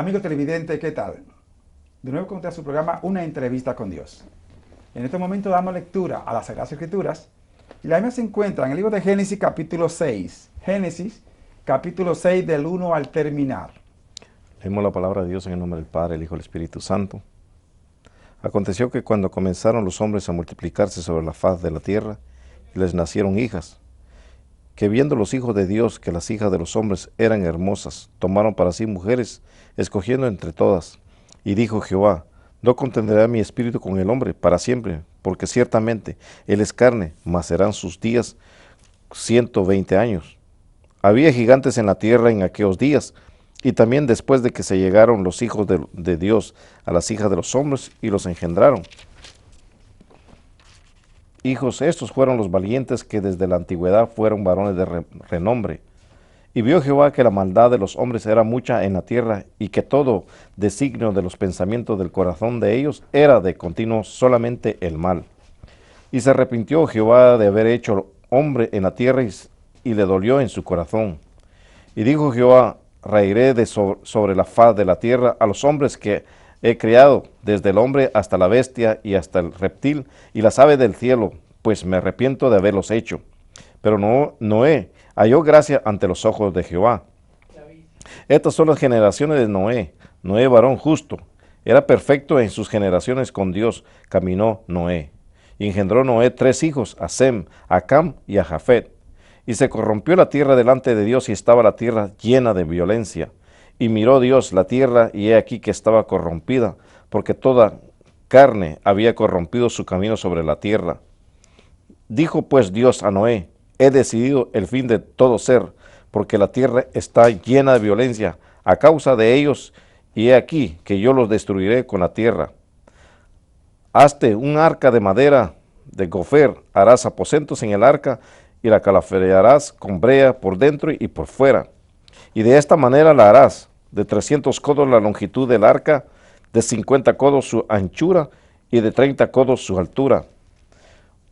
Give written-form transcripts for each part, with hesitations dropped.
Amigo televidente, ¿qué tal? De nuevo con su programa Una entrevista con Dios. En este momento damos lectura a las Sagradas Escrituras y la misma se encuentra en el libro de Génesis capítulo 6. Génesis capítulo 6 del 1 al terminar. Leemos la palabra de Dios en el nombre del Padre, el Hijo y el Espíritu Santo. Aconteció que cuando comenzaron los hombres a multiplicarse sobre la faz de la tierra, les nacieron hijas, que viendo los hijos de Dios que las hijas de los hombres eran hermosas, tomaron para sí mujeres, escogiendo entre todas. Y dijo Jehová: no contenderá mi espíritu con el hombre para siempre, porque ciertamente él es carne, mas serán sus días 120 años. Había gigantes en la tierra en aquellos días, y también después de que se llegaron los hijos de Dios a las hijas de los hombres y los engendraron. Hijos estos fueron los valientes que desde la antigüedad fueron varones de renombre. Y vio Jehová que la maldad de los hombres era mucha en la tierra, y que todo designio de los pensamientos del corazón de ellos era de continuo solamente el mal. Y se arrepintió Jehová de haber hecho hombre en la tierra, y le dolió en su corazón. Y dijo Jehová: raeré sobre la faz de la tierra a los hombres que he creado, desde el hombre hasta la bestia y hasta el reptil y las aves del cielo, pues me arrepiento de haberlos hecho. Pero Noé halló gracia ante los ojos de Jehová. Estas son las generaciones de Noé. Noé, varón justo, era perfecto en sus generaciones, con Dios caminó Noé. Y engendró Noé 3 hijos, a Sem, a Cam y a Jafet. Y se corrompió la tierra delante de Dios, y estaba la tierra llena de violencia. Y miró Dios la tierra, y he aquí que estaba corrompida, porque toda carne había corrompido su camino sobre la tierra. Dijo pues Dios a Noé: he decidido el fin de todo ser, porque la tierra está llena de violencia a causa de ellos, y he aquí que yo los destruiré con la tierra. Hazte un arca de madera de gofer, harás aposentos en el arca, y la calafarearás con brea por dentro y por fuera. Y de esta manera la harás: de 300 codos la longitud del arca, de 50 codos su anchura, y de 30 codos su altura.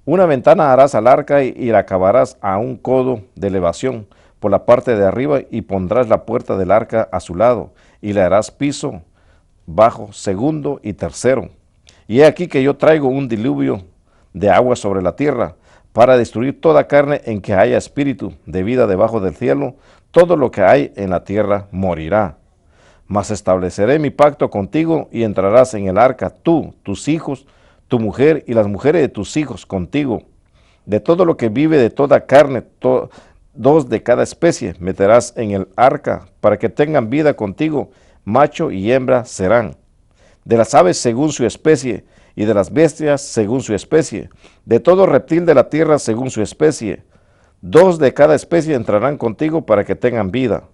Una ventana harás al arca, y la acabarás a 1 codo de elevación por la parte de arriba, y pondrás la puerta del arca a su lado, y le harás piso bajo, segundo y tercero. Y he aquí que yo traigo un diluvio de agua sobre la tierra, para destruir toda carne en que haya espíritu de vida debajo del cielo. Todo lo que hay en la tierra morirá. Mas estableceré mi pacto contigo, y entrarás en el arca tú, tus hijos, tu mujer y las mujeres de tus hijos contigo. De todo lo que vive de toda carne, 2 de cada especie meterás en el arca, para que tengan vida contigo, macho y hembra serán. De las aves según su especie, y de las bestias según su especie, de todo reptil de la tierra según su especie. 2 de cada especie entrarán contigo para que tengan vida.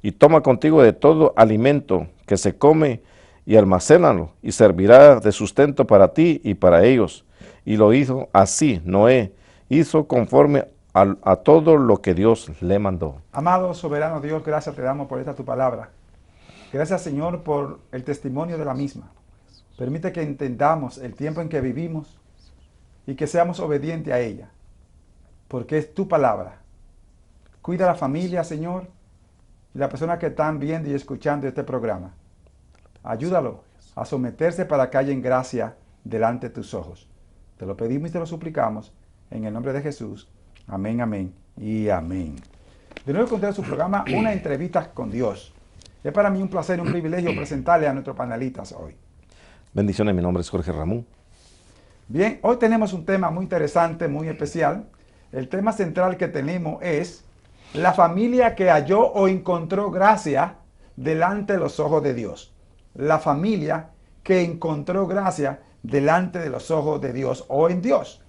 Y toma contigo de todo alimento que se come, y almacénalo, y servirá de sustento para ti y para ellos. Y lo hizo así Noé, hizo conforme a todo lo que Dios le mandó. Amado soberano Dios, gracias te damos por esta tu palabra. Gracias, Señor, por el testimonio de la misma. Permite que entendamos el tiempo en que vivimos y que seamos obedientes a ella, porque es tu palabra. Cuida a la familia, Señor, y las personas que están viendo y escuchando este programa. Ayúdalo a someterse para que haya en gracia delante de tus ojos. Te lo pedimos y te lo suplicamos en el nombre de Jesús. Amén, amén y amén. De nuevo con su programa Una entrevista con Dios. Es para mí un placer y un privilegio presentarle a nuestros panelistas hoy. Bendiciones, mi nombre es Jorge Ramón. Bien, hoy tenemos un tema muy interesante, muy especial. El tema central que tenemos es la familia que halló o encontró gracia delante de los ojos de Dios. La familia que encontró gracia delante de los ojos de Dios o en Dios.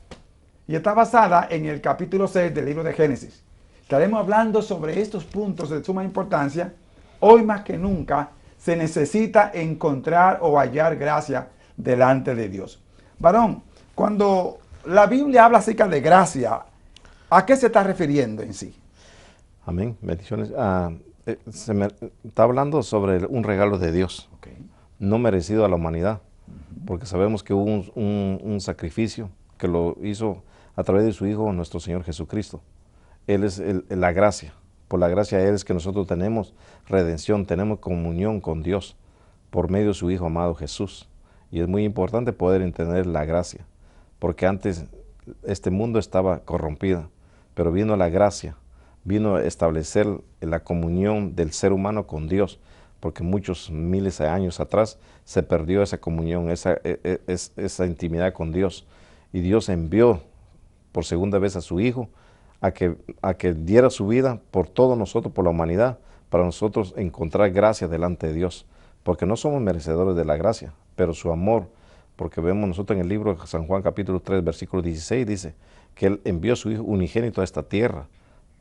Y está basada en el capítulo 6 del libro de Génesis. Estaremos hablando sobre estos puntos de suma importancia. Hoy más que nunca se necesita encontrar o hallar gracia delante de Dios. Varón, cuando la Biblia habla acerca de gracia, ¿a qué se está refiriendo en sí? Amén, bendiciones. Está hablando sobre un regalo de Dios, no merecido a la humanidad, porque sabemos que hubo un sacrificio que lo hizo a través de su Hijo, nuestro Señor Jesucristo. Él es la gracia Por la gracia de Él es que nosotros tenemos redención, tenemos comunión con Dios por medio de su Hijo amado Jesús. Y es muy importante poder entender la gracia, porque antes este mundo estaba corrompido, pero vino la gracia, vino a establecer la comunión del ser humano con Dios, porque muchos miles de años atrás se perdió esa comunión, esa intimidad con Dios. Y Dios envió por segunda vez a su Hijo a que diera su vida por todos nosotros, por la humanidad, para nosotros encontrar gracia delante de Dios, porque no somos merecedores de la gracia, pero su amor, porque vemos nosotros en el libro de San Juan capítulo 3, versículo 16, dice que Él envió a su Hijo unigénito a esta tierra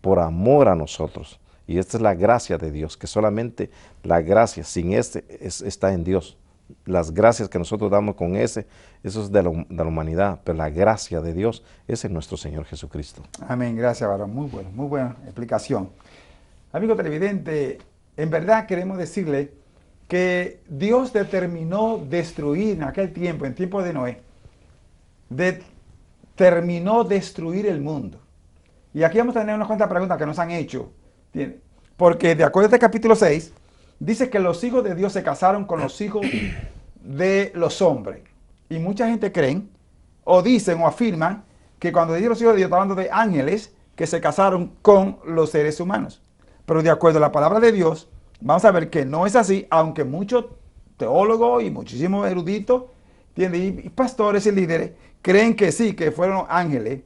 por amor a nosotros. Y esta es la gracia de Dios, que solamente la gracia sin está en Dios. Las gracias que nosotros damos con eso es de la humanidad, pero la gracia de Dios es en nuestro Señor Jesucristo. Amén, gracias, varón. Muy buena explicación. Amigo televidente, en verdad queremos decirle que Dios determinó destruir en aquel tiempo, en tiempo de Noé, determinó destruir el mundo. Y aquí vamos a tener unas cuantas preguntas que nos han hecho. Porque de acuerdo a este capítulo 6, dice que los hijos de Dios se casaron con los hijos de los hombres. Y mucha gente creen, o dicen, o afirman, que cuando dice los hijos de Dios, está hablando de ángeles que se casaron con los seres humanos. Pero de acuerdo a la palabra de Dios, vamos a ver que no es así, aunque muchos teólogos y muchísimos eruditos, y pastores y líderes creen que sí, que fueron ángeles.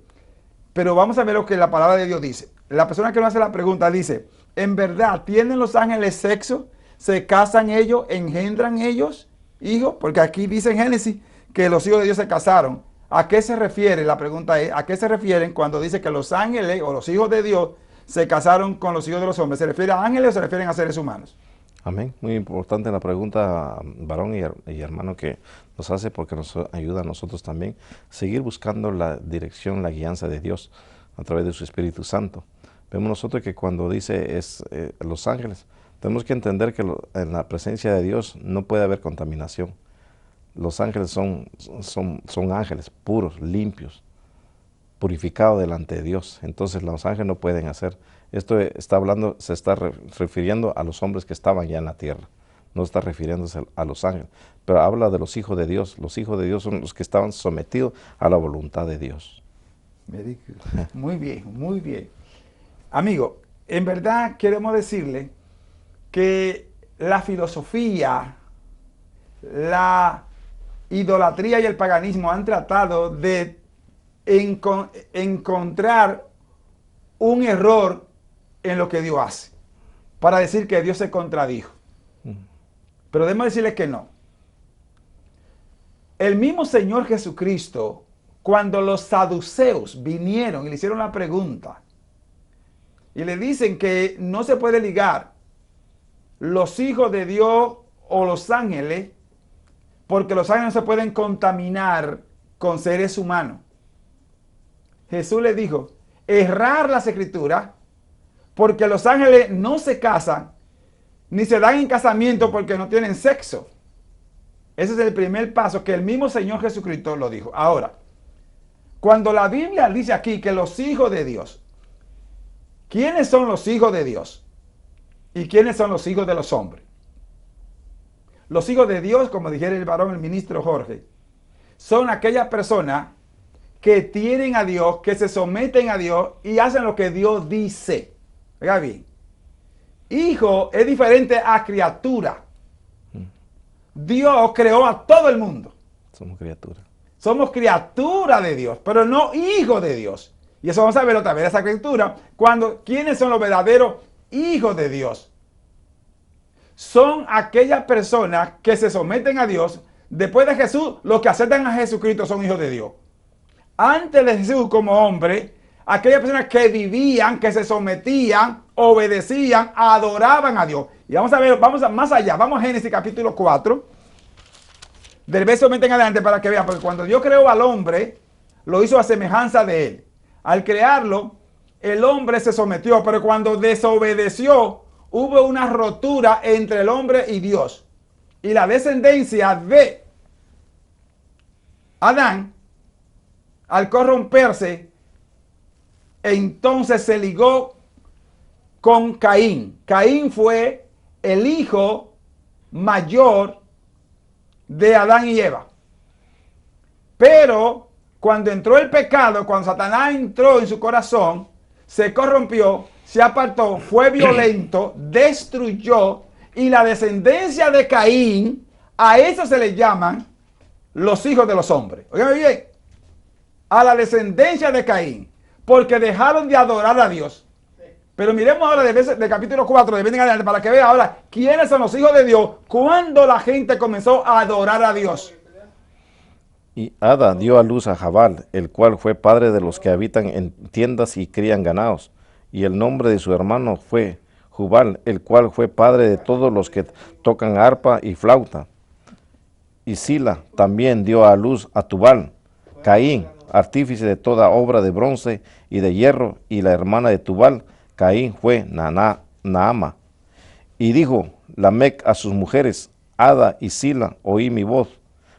Pero vamos a ver lo que la palabra de Dios dice. La persona que nos hace la pregunta dice, ¿en verdad tienen los ángeles sexo? ¿Se casan ellos? ¿Engendran ellos hijos? Porque aquí dice en Génesis que los hijos de Dios se casaron. ¿A qué se refiere? La pregunta es, ¿a qué se refieren cuando dice que los ángeles o los hijos de Dios se casaron con los hijos de los hombres? ¿Se refiere a ángeles o se refieren a seres humanos? Amén. Muy importante la pregunta, varón y hermano, que nos hace, porque nos ayuda a nosotros también a seguir buscando la dirección, la guianza de Dios a través de su Espíritu Santo. Vemos nosotros que cuando dice los ángeles, tenemos que entender que en la presencia de Dios no puede haber contaminación. Los ángeles son ángeles puros, limpios, purificados delante de Dios. Entonces los ángeles no pueden hacer. Esto se está refiriendo a los hombres que estaban ya en la tierra. No está refiriéndose a los ángeles. Pero habla de los hijos de Dios. Los hijos de Dios son los que estaban sometidos a la voluntad de Dios. Muy bien, muy bien. Amigo, en verdad queremos decirle que la filosofía, la idolatría y el paganismo han tratado de encontrar un error en lo que Dios hace, para decir que Dios se contradijo. Pero debemos decirle que no. El mismo Señor Jesucristo, cuando los saduceos vinieron y le hicieron la pregunta, y le dicen que no se puede ligar los hijos de Dios o los ángeles, porque los ángeles no se pueden contaminar con seres humanos. Jesús le dijo, errar las escrituras, porque los ángeles no se casan, ni se dan en casamiento porque no tienen sexo. Ese es el primer paso que el mismo Señor Jesucristo lo dijo. Ahora, cuando la Biblia dice aquí que los hijos de Dios, ¿quiénes son los hijos de Dios? ¿Y quiénes son los hijos de los hombres? Los hijos de Dios, como dijera el varón, el ministro Jorge, son aquellas personas que tienen a Dios, que se someten a Dios y hacen lo que Dios dice. Oiga bien, hijo es diferente a criatura. Dios creó a todo el mundo. Somos criaturas. Somos criaturas de Dios, pero no hijos de Dios. Y eso vamos a ver otra vez esa escritura. ¿Quiénes son los verdaderos hijos de Dios? Son aquellas personas que se someten a Dios. Después de Jesús, los que aceptan a Jesucristo son hijos de Dios. Antes de Jesús como hombre, aquellas personas que vivían, que se sometían, obedecían, adoraban a Dios. Y vamos a ver, más allá, vamos a Génesis capítulo 4, del verso 20 en adelante para que vean, porque cuando Dios creó al hombre, lo hizo a semejanza de él. Al crearlo, el hombre se sometió, pero cuando desobedeció, hubo una rotura entre el hombre y Dios. Y la descendencia de Adán, al corromperse, entonces se ligó con Caín. Caín fue el hijo mayor de Adán y Eva. Pero cuando entró el pecado, cuando Satanás entró en su corazón, se corrompió, se apartó, fue violento, destruyó, y la descendencia de Caín, a eso se le llaman los hijos de los hombres. Oigan bien, a la descendencia de Caín, porque dejaron de adorar a Dios. Pero miremos ahora del capítulo 4, de en adelante, para que vean ahora quiénes son los hijos de Dios, cuando la gente comenzó a adorar a Dios. Y Ada dio a luz a Jabal, el cual fue padre de los que habitan en tiendas y crían ganados. Y el nombre de su hermano fue Jubal, el cual fue padre de todos los que tocan arpa y flauta. Y Sila también dio a luz a Tubal. Caín, artífice de toda obra de bronce y de hierro, y la hermana de Tubal, Caín, fue Naama. Y dijo Lamec a sus mujeres, Ada y Sila, oí mi voz,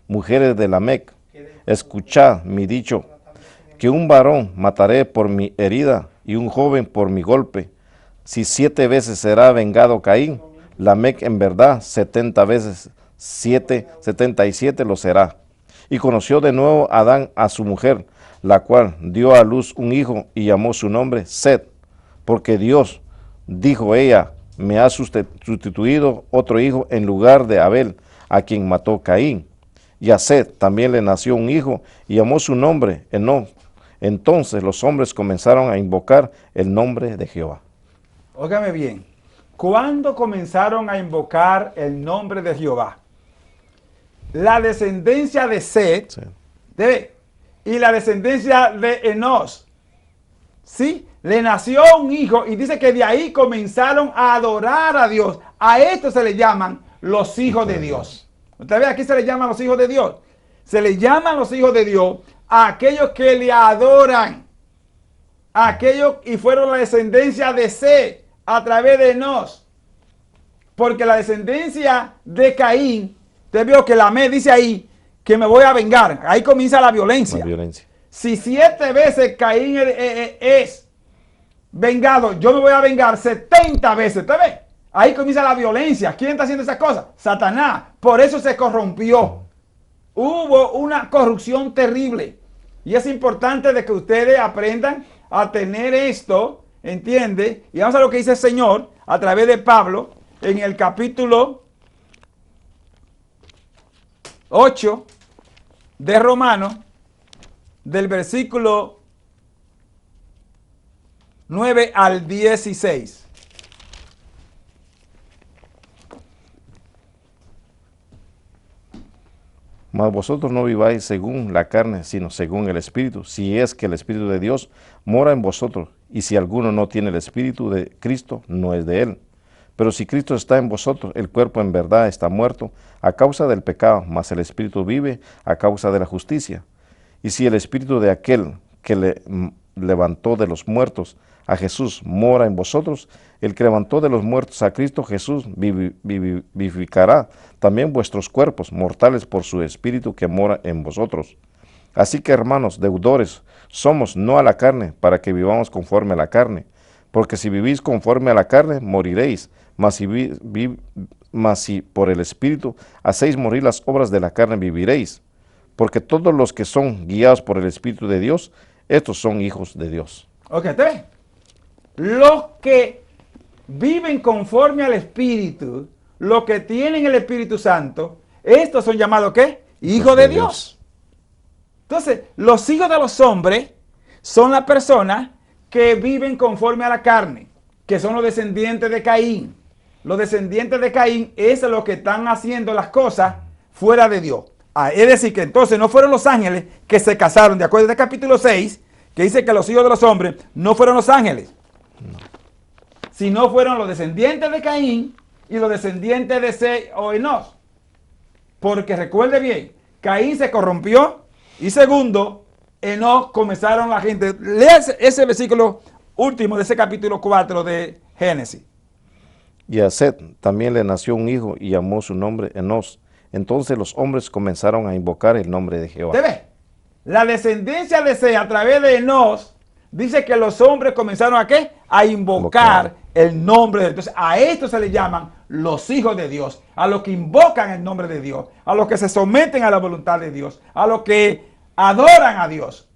mujeres de Lamec, escuchad mi dicho, que un varón mataré por mi herida y un joven por mi golpe. Si 7 veces será vengado Caín, Lamec en verdad 70 veces 77 lo será. Y conoció de nuevo Adán a su mujer, la cual dio a luz un hijo y llamó su nombre Set, porque Dios, dijo ella, me ha sustituido otro hijo en lugar de Abel, a quien mató Caín. Y a Set también le nació un hijo y llamó su nombre Enós. Entonces los hombres comenzaron a invocar el nombre de Jehová. Óigame bien, ¿cuándo comenzaron a invocar el nombre de Jehová? La descendencia de Set, Sí. Y la descendencia de Enós, ¿sí? Le nació un hijo y dice que de ahí comenzaron a adorar a Dios. A esto se le llaman los hijos de Dios. ¿Usted ve? Aquí se le llaman los hijos de Dios. Se le llaman los hijos de Dios a aquellos que le adoran. A aquellos, y fueron la descendencia de Set a través de Enós. Porque la descendencia de Caín, usted vio que Lamec dice ahí que me voy a vengar. Ahí comienza la violencia. La violencia. Si 7 veces Caín es vengado, yo me voy a vengar 70 veces. ¿Usted ve? Ahí comienza la violencia. ¿Quién está haciendo esas cosas? Satanás. Por eso se corrompió. Hubo una corrupción terrible. Y es importante de que ustedes aprendan a tener esto, ¿entiende? Y vamos a lo que dice el Señor a través de Pablo en el capítulo 8 de Romanos, del versículo 9 al 16. Mas vosotros no viváis según la carne, sino según el Espíritu, si es que el Espíritu de Dios mora en vosotros, y si alguno no tiene el Espíritu de Cristo, no es de él. Pero si Cristo está en vosotros, el cuerpo en verdad está muerto a causa del pecado, mas el Espíritu vive a causa de la justicia. Y si el Espíritu de aquel que le levantó de los muertos a Jesús mora en vosotros, el que levantó de los muertos a Cristo Jesús vivificará también vuestros cuerpos mortales por su Espíritu que mora en vosotros. Así que, hermanos, deudores, somos no a la carne, para que vivamos conforme a la carne. Porque si vivís conforme a la carne, moriréis. Mas si por el Espíritu hacéis morir las obras de la carne, viviréis. Porque todos los que son guiados por el Espíritu de Dios, estos son hijos de Dios. Ok, ¿te ves? Los que viven conforme al Espíritu, los que tienen el Espíritu Santo, estos son llamados ¿qué? Hijos de Dios. Entonces, los hijos de los hombres son las personas que viven conforme a la carne, que son los descendientes de Caín. Los descendientes de Caín es los que están haciendo las cosas fuera de Dios. Es decir, que entonces no fueron los ángeles que se casaron, de acuerdo al capítulo 6, que dice que los hijos de los hombres no fueron los ángeles, sino fueron los descendientes de Caín y los descendientes de Set o Enós. Porque recuerde bien, Caín se corrompió y segundo, Enós comenzaron la gente. Lea ese versículo último de ese capítulo 4 de Génesis. Y a Set también le nació un hijo y llamó su nombre Enós. Entonces los hombres comenzaron a invocar el nombre de Jehová. ¿Te ves? La descendencia de Set a través de Enós Dice que los hombres comenzaron ¿a qué? A invocar el nombre de Dios. Entonces, a esto se le llaman los hijos de Dios, a los que invocan el nombre de Dios, a los que se someten a la voluntad de Dios, a los que adoran a Dios.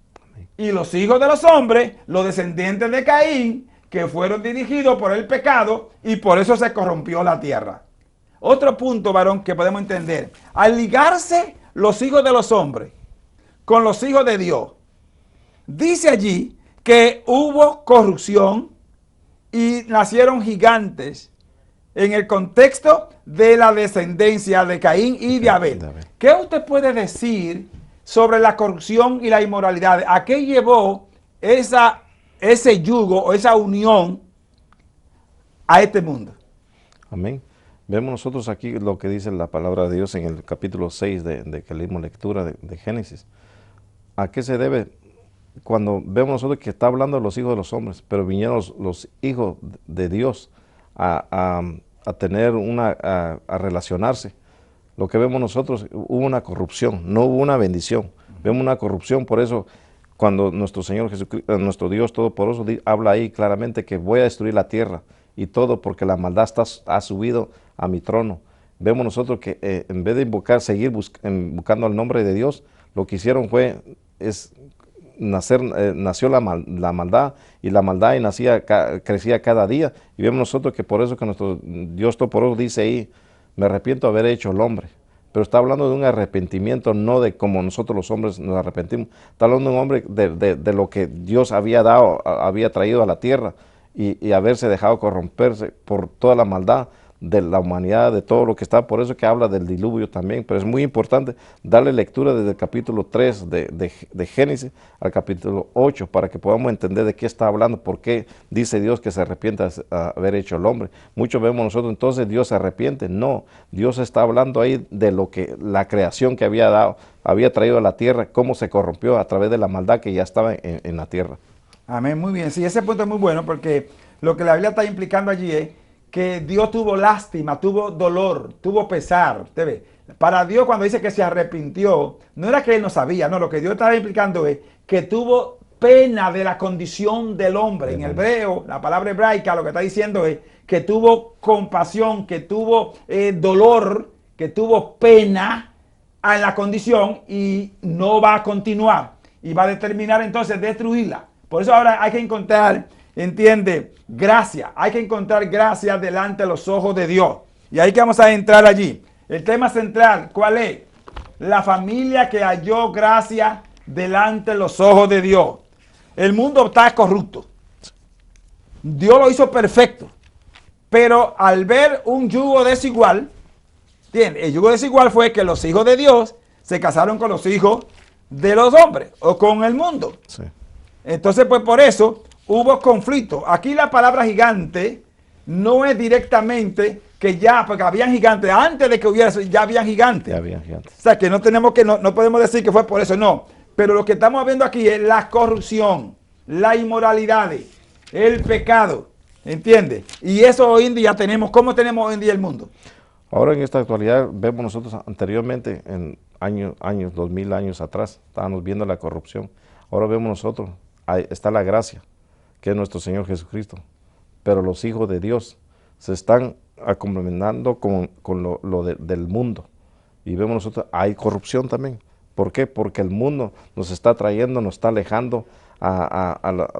Y los hijos de los hombres, los descendientes de Caín, que fueron dirigidos por el pecado y por eso se corrompió la tierra. Otro punto, varón, que podemos entender. Al ligarse los hijos de los hombres con los hijos de Dios, dice allí que hubo corrupción y nacieron gigantes en el contexto de la descendencia de Caín y de Abel. ¿Qué usted puede decir sobre la corrupción y la inmoralidad? ¿A qué llevó ese yugo o esa unión a este mundo? Amén. Vemos nosotros aquí lo que dice la palabra de Dios en el capítulo 6 de que leímos lectura de Génesis. ¿A qué se debe? Cuando vemos nosotros que está hablando de los hijos de los hombres, pero vinieron los hijos de Dios a tener a relacionarse. Lo que vemos nosotros, hubo una corrupción, no hubo una bendición. Vemos una corrupción, por eso cuando nuestro Señor Jesucristo, nuestro Dios Todopoderoso, habla ahí claramente que voy a destruir la tierra y todo porque la maldad ha subido a mi trono. Vemos nosotros que en vez de seguir buscando el nombre de Dios, lo que hicieron nació la maldad, y la maldad crecía cada día, y vemos nosotros que por eso que nuestro Dios Todopoderoso dice ahí, me arrepiento de haber hecho el hombre, pero está hablando de un arrepentimiento, no de como nosotros los hombres nos arrepentimos, está hablando de un hombre de lo que Dios había traído a la tierra, y haberse dejado corromperse por toda la maldad de la humanidad, de todo lo que está, por eso que habla del diluvio también, pero es muy importante darle lectura desde el capítulo 3 de Génesis al capítulo 8, para que podamos entender de qué está hablando, por qué dice Dios que se arrepiente de haber hecho el hombre. Muchos vemos nosotros, entonces Dios se arrepiente. No, Dios está hablando ahí de lo que la creación que había traído a la tierra, cómo se corrompió a través de la maldad que ya estaba en la tierra. Amén, muy bien. Sí, ese punto es muy bueno, porque lo que la Biblia está implicando allí es que Dios tuvo lástima, tuvo dolor, tuvo pesar. ¿Usted ve? Para Dios, cuando dice que se arrepintió, no era que él no sabía, no, lo que Dios estaba implicando es que tuvo pena de la condición del hombre. En hebreo, la palabra hebraica lo que está diciendo es que tuvo compasión, que tuvo dolor, que tuvo pena en la condición, y no va a continuar, y va a determinar entonces destruirla. Por eso ahora hay que encontrar, entiende, gracia. Hay que encontrar gracia delante de los ojos de Dios. Y ahí que vamos a entrar allí. El tema central, ¿cuál es? La familia que halló gracia delante de los ojos de Dios. El mundo está corrupto. Dios lo hizo perfecto. Pero al ver un yugo desigual, ¿entiendes? El yugo desigual fue que los hijos de Dios se casaron con los hijos de los hombres o con el mundo. Sí. Entonces, pues por eso hubo conflicto. Aquí la palabra gigante no es directamente que ya, porque habían gigantes, antes de que hubiera eso, ya habían gigantes. Ya habían gigantes. O sea, que no podemos decir que fue por eso, no. Pero lo que estamos viendo aquí es la corrupción, la inmoralidad, el pecado, ¿entiendes? Y eso hoy en día tenemos, ¿cómo tenemos hoy en día el mundo? Ahora en esta actualidad vemos nosotros anteriormente, en años, 2000 años atrás, estábamos viendo la corrupción. Ahora vemos nosotros, ahí está la gracia, que es nuestro Señor Jesucristo. Pero los hijos de Dios se están complementando con lo del mundo. Y vemos nosotros, hay corrupción también. ¿Por qué? Porque el mundo nos está trayendo, nos está alejando,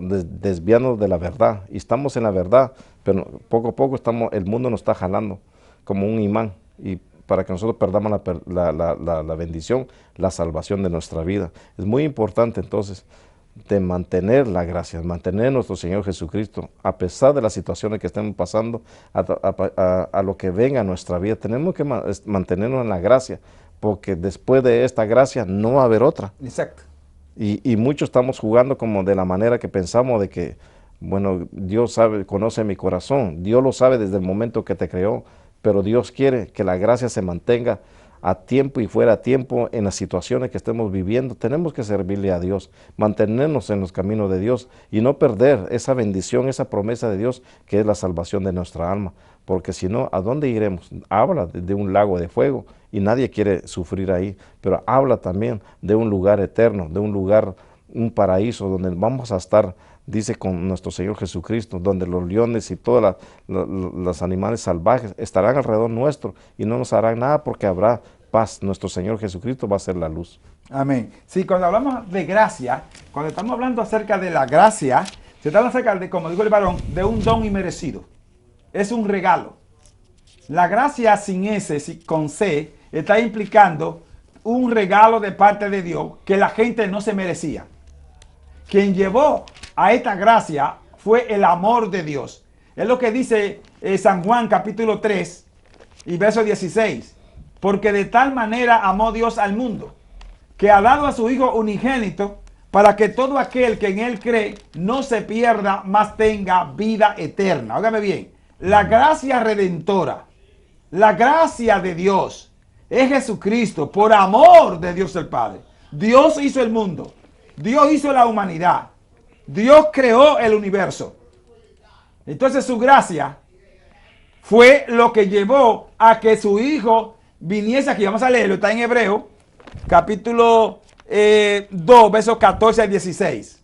desviando de la verdad. Y estamos en la verdad, pero poco a poco el mundo nos está jalando como un imán. Y para que nosotros perdamos la bendición, la salvación de nuestra vida. Es muy importante entonces de mantener la gracia, mantener nuestro Señor Jesucristo, a pesar de las situaciones que estemos pasando, a lo que venga a nuestra vida. Tenemos que mantenernos en la gracia, porque después de esta gracia no va a haber otra. Exacto. Y muchos estamos jugando como de la manera que pensamos de que, bueno, Dios sabe, conoce mi corazón, Dios lo sabe desde el momento que te creó, pero Dios quiere que la gracia se mantenga a tiempo y fuera a tiempo en las situaciones que estemos viviendo. Tenemos que servirle a Dios, mantenernos en los caminos de Dios y no perder esa bendición, esa promesa de Dios que es la salvación de nuestra alma, porque si no, ¿a dónde iremos? Habla de un lago de fuego y nadie quiere sufrir ahí, pero habla también de un lugar eterno, de un lugar, un paraíso donde vamos a estar dice con nuestro Señor Jesucristo, donde los leones y todos los animales salvajes estarán alrededor nuestro y no nos harán nada porque habrá paz. Nuestro Señor Jesucristo va a ser la luz. Amén. Sí, cuando hablamos de gracia, cuando estamos hablando acerca de la gracia, se está hablando acerca de, como dijo el varón, de un don inmerecido. Es un regalo. La gracia sin S, con C, está implicando un regalo de parte de Dios que la gente no se merecía. Quien llevó a esta gracia fue el amor de Dios. Es lo que dice San Juan capítulo 3 y verso 16. Porque de tal manera amó Dios al mundo, que ha dado a su Hijo unigénito, para que todo aquel que en Él cree no se pierda, mas tenga vida eterna. Óigame bien, la gracia redentora, la gracia de Dios, es Jesucristo, por amor de Dios el Padre. Dios hizo el mundo, Dios hizo la humanidad, Dios creó el universo. Entonces su gracia fue lo que llevó a que su Hijo viniese aquí. Vamos a leerlo, está en Hebreo, capítulo 2, versos 14 al 16.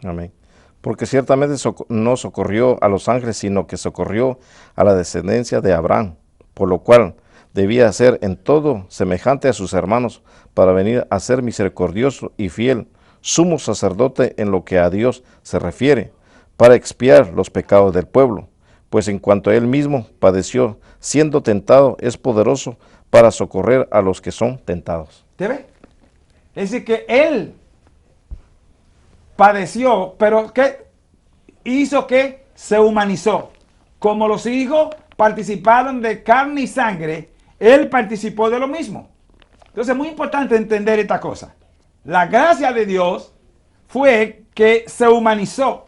Amén. Porque ciertamente no socorrió a los ángeles, sino que socorrió a la descendencia de Abraham, por lo cual debía ser en todo semejante a sus hermanos, para venir a ser misericordioso y fiel, sumo sacerdote en lo que a Dios se refiere, para expiar los pecados del pueblo. Pues en cuanto a él mismo padeció, siendo tentado, es poderoso para socorrer a los que son tentados. ¿Te ve? Es decir, que él padeció, pero ¿qué hizo? Que se humanizó. Como los hijos participaron de carne y sangre, él participó de lo mismo. Entonces es muy importante entender esta cosa. La gracia de Dios fue que se humanizó.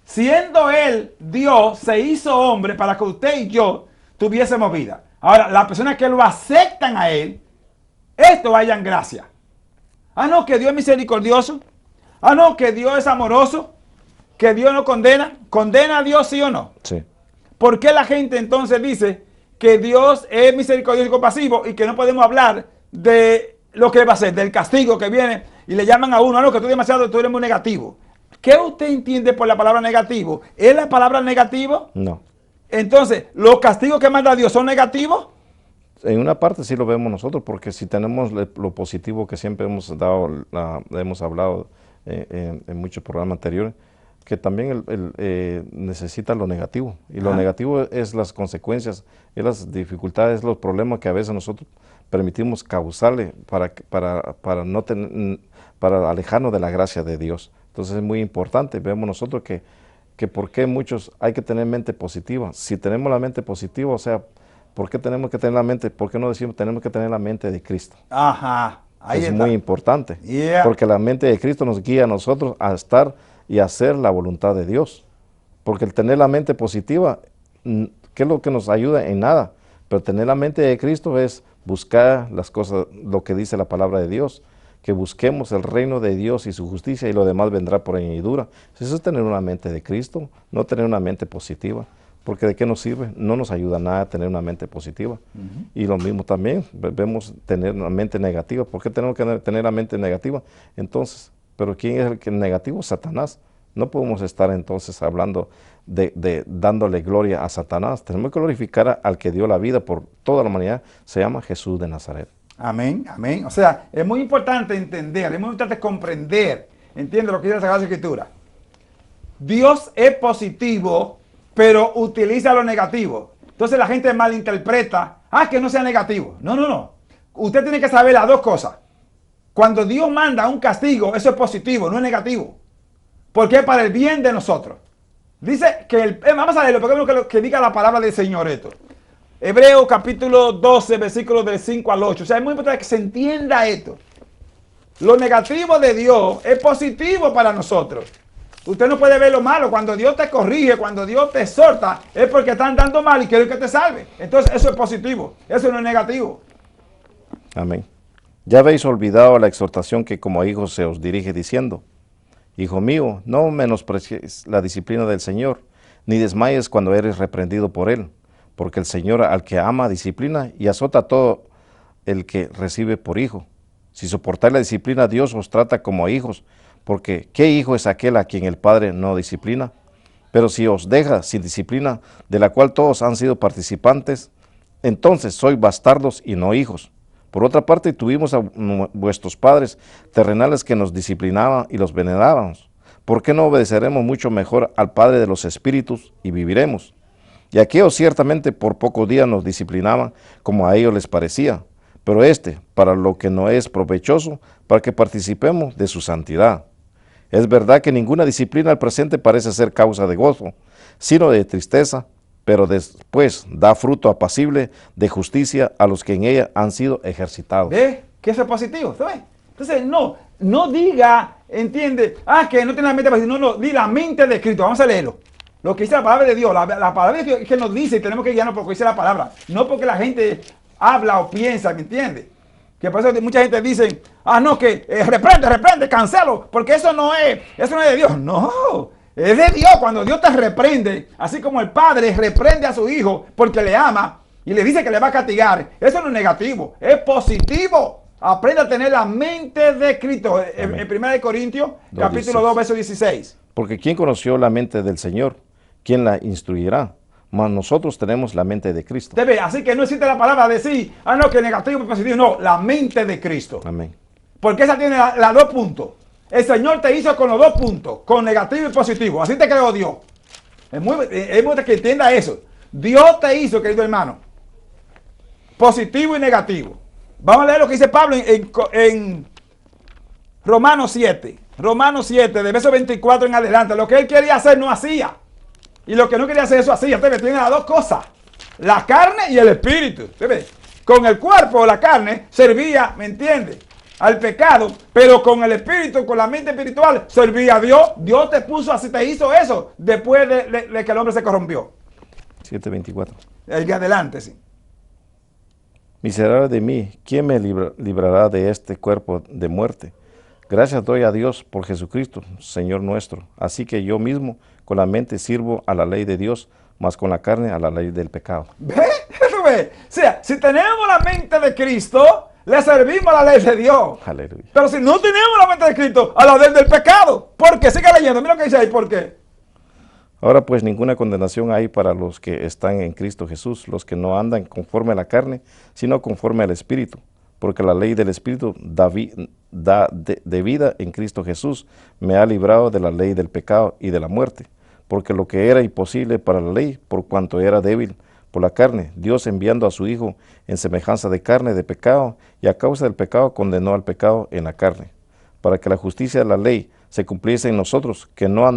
Siendo él Dios, se hizo hombre para que usted y yo tuviésemos vida. Ahora, las personas que lo aceptan a él, esto vaya en gracia. Ah, no, que Dios es misericordioso. Ah, no, que Dios es amoroso, que Dios no condena. ¿Condena a Dios, sí o no? Sí. ¿Por qué la gente entonces dice que Dios es misericordioso y compasivo y que no podemos hablar de lo que va a hacer, del castigo que viene y le llaman a uno, no, que tú eres muy negativo? ¿Qué usted entiende por la palabra negativo? ¿Es la palabra negativo? No. Entonces, ¿los castigos que manda Dios son negativos? En una parte sí lo vemos nosotros, porque si tenemos lo positivo que siempre hemos dado, hemos hablado en muchos programas anteriores, que también necesita lo negativo. Y lo negativo es las consecuencias, es las dificultades, los problemas que a veces nosotros permitimos causarle para no tener, para alejarnos de la gracia de Dios. Entonces es muy importante. Vemos nosotros que por qué muchos hay que tener mente positiva. Si tenemos la mente positiva, o sea, ¿por qué tenemos que tener la mente? ¿Por qué no decimos tenemos que tener la mente de Cristo? Ajá. Ahí es está. muy importante, Yeah. porque la mente de Cristo nos guía a nosotros a estar y a hacer la voluntad de Dios. Porque el tener la mente positiva, ¿qué es lo que nos ayuda? En nada. Pero tener la mente de Cristo es buscar las cosas, lo que dice la palabra de Dios, que busquemos el reino de Dios y su justicia y lo demás vendrá por añadidura. Eso es tener una mente de Cristo, no tener una mente positiva. Porque ¿de qué nos sirve? No nos ayuda nada tener una mente positiva. Y lo mismo también, vemos tener una mente negativa. ¿Por qué tenemos que tener la mente negativa? Entonces, ¿pero quién es el que es negativo? Satanás. No podemos estar entonces hablando de dándole gloria a Satanás. Tenemos que glorificar al que dio la vida por toda la humanidad. Se llama Jesús de Nazaret. Amén, amén. O sea, es muy importante entender, es muy importante comprender, entiende lo que dice la Sagrada Escritura. Dios es positivo, pero utiliza lo negativo. Entonces la gente malinterpreta, que no sea negativo. No, no, no. Usted tiene que saber las dos cosas. Cuando Dios manda un castigo, eso es positivo, no es negativo. Porque es para el bien de nosotros. Dice que, vamos a leerlo, porque que diga la palabra del Señor esto. Hebreo capítulo 12, versículos del 5 al 8. O sea, es muy importante que se entienda esto. Lo negativo de Dios es positivo para nosotros. Usted no puede ver lo malo. Cuando Dios te corrige, cuando Dios te exhorta, es porque están dando mal y quiere que te salve. Entonces eso es positivo, eso no es negativo. Amén. Ya habéis olvidado la exhortación que como a hijos se os dirige diciendo: Hijo mío, no menosprecies la disciplina del Señor, ni desmayes cuando eres reprendido por Él, porque el Señor al que ama disciplina y azota a todo el que recibe por hijo. Si soportáis la disciplina, Dios os trata como a hijos, porque ¿qué hijo es aquel a quien el Padre no disciplina? Pero si os deja sin disciplina, de la cual todos han sido participantes, entonces sois bastardos y no hijos. Por otra parte, tuvimos a vuestros padres terrenales que nos disciplinaban y los venerábamos. ¿Por qué no obedeceremos mucho mejor al Padre de los Espíritus y viviremos? Y aquellos ciertamente por pocos días nos disciplinaban como a ellos les parecía, pero para lo que no es provechoso, para que participemos de su santidad. Es verdad que ninguna disciplina al presente parece ser causa de gozo, sino de tristeza, pero después da fruto apacible de justicia a los que en ella han sido ejercitados. ¿Ve? Que eso es positivo, ¿sabes? Entonces, no diga, entiende, que no tiene la mente positiva, no, di la mente de Cristo. Vamos a leerlo. Lo que dice la palabra de Dios, la palabra de Dios que nos dice, y tenemos que guiarnos porque dice la palabra, no porque la gente habla o piensa, ¿me entiende? Que por eso mucha gente dice, no, que reprende, cancelo, porque eso no es de Dios. No, es de Dios. Cuando Dios te reprende, así como el padre reprende a su hijo porque le ama y le dice que le va a castigar, eso no es negativo, es positivo. Aprende a tener la mente de Cristo. En 1 Corintios, capítulo 2, verso 16. Porque ¿quién conoció la mente del Señor? ¿Quién la instruirá? Mas nosotros tenemos la mente de Cristo. Así que no existe la palabra decir, no, que negativo y positivo. No, la mente de Cristo. Amén. Porque esa tiene los dos puntos. El Señor te hizo con los dos puntos, con negativo y positivo. Así te creó Dios. Es muy que entienda eso. Dios te hizo, querido hermano, positivo y negativo. Vamos a leer lo que dice Pablo en Romanos 7. Romanos 7, de verso 24 en adelante. Lo que él quería hacer no hacía. Y lo que no quería hacer eso hacía. Usted tiene las dos cosas. La carne y el espíritu. ¿Usted ve? Con el cuerpo, la carne, servía, ¿me entiende?, al pecado. Pero con el espíritu, con la mente espiritual, servía a Dios. Dios te puso así, te hizo eso. Después de que el hombre se corrompió. 7:24. El de adelante, sí. Miserable de mí, ¿quién me librará de este cuerpo de muerte? Gracias doy a Dios por Jesucristo, Señor nuestro. Así que yo mismo con la mente sirvo a la ley de Dios, mas con la carne a la ley del pecado. ¿Ve? Eso ve. O sea, si tenemos la mente de Cristo, le servimos a la ley de Dios. Aleluya. Pero si no tenemos la mente de Cristo, a la ley del pecado. ¿Por qué? Sigue leyendo. Mira lo que dice ahí. ¿Por qué? Ahora pues ninguna condenación hay para los que están en Cristo Jesús, los que no andan conforme a la carne, sino conforme al Espíritu. Porque la ley del Espíritu de vida en Cristo Jesús me ha librado de la ley del pecado y de la muerte. Porque lo que era imposible para la ley, por cuanto era débil por la carne, Dios enviando a su Hijo en semejanza de carne de pecado, y a causa del pecado condenó al pecado en la carne, para que la justicia de la ley se cumpliese en nosotros, que no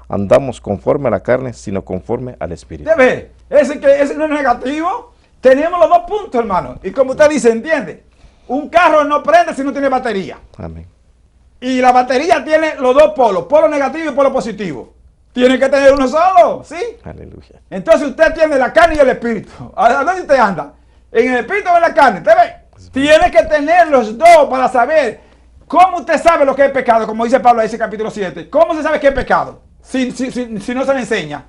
andamos conforme a la carne, sino conforme al Espíritu. ¿Ve? Ese no es negativo. Tenemos los dos puntos, hermano. Y como usted dice, ¿entiende? Un carro no prende si no tiene batería. Amén. Y la batería tiene los dos polos, polo negativo y polo positivo. Tiene que tener uno solo, ¿sí? Aleluya. Entonces usted tiene la carne y el espíritu. ¿A dónde usted anda? ¿En el espíritu o en la carne? ¿Usted ve? Tiene que tener los dos para saber cómo usted sabe lo que es pecado, como dice Pablo en ese capítulo 7. ¿Cómo se sabe qué es pecado? Si no se le enseña.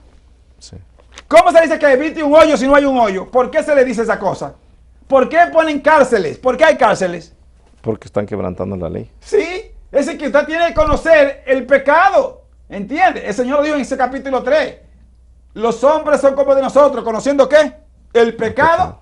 Sí. ¿Cómo se dice que evite un hoyo si no hay un hoyo? ¿Por qué se le dice esa cosa? ¿Por qué ponen cárceles? ¿Por qué hay cárceles? Porque están quebrantando la ley. Sí, es decir, que usted tiene que conocer el pecado. ¿Entiende? El Señor dijo en ese capítulo 3, los hombres son como de nosotros, ¿conociendo qué? El pecado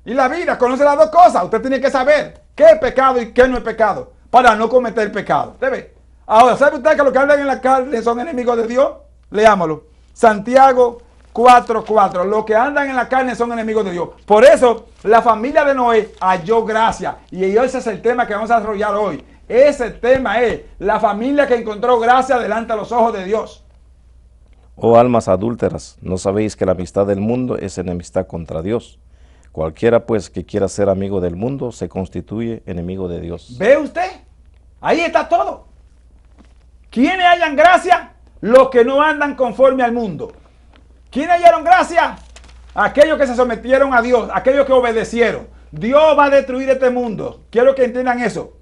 y la vida. Conoce las dos cosas. Usted tiene que saber qué es pecado y qué no es pecado, para no cometer pecado. ¿Usted ve? Ahora, ¿sabe usted que los que hablan en la carne son enemigos de Dios? Leámoslo. Santiago 4:4. Los que andan en la carne son enemigos de Dios. Por eso, la familia de Noé halló gracia. Y ese es el tema que vamos a desarrollar hoy. Ese tema es la familia que encontró gracia delante de los ojos de Dios. Oh almas adúlteras, ¿no sabéis que la amistad del mundo es enemistad contra Dios? Cualquiera pues que quiera ser amigo del mundo se constituye enemigo de Dios. ¿Ve usted? Ahí está todo. ¿Quiénes hallan gracia? Los que no andan conforme al mundo. ¿Quiénes hallaron gracia? Aquellos que se sometieron a Dios, aquellos que obedecieron. Dios va a destruir este mundo. Quiero que entiendan eso.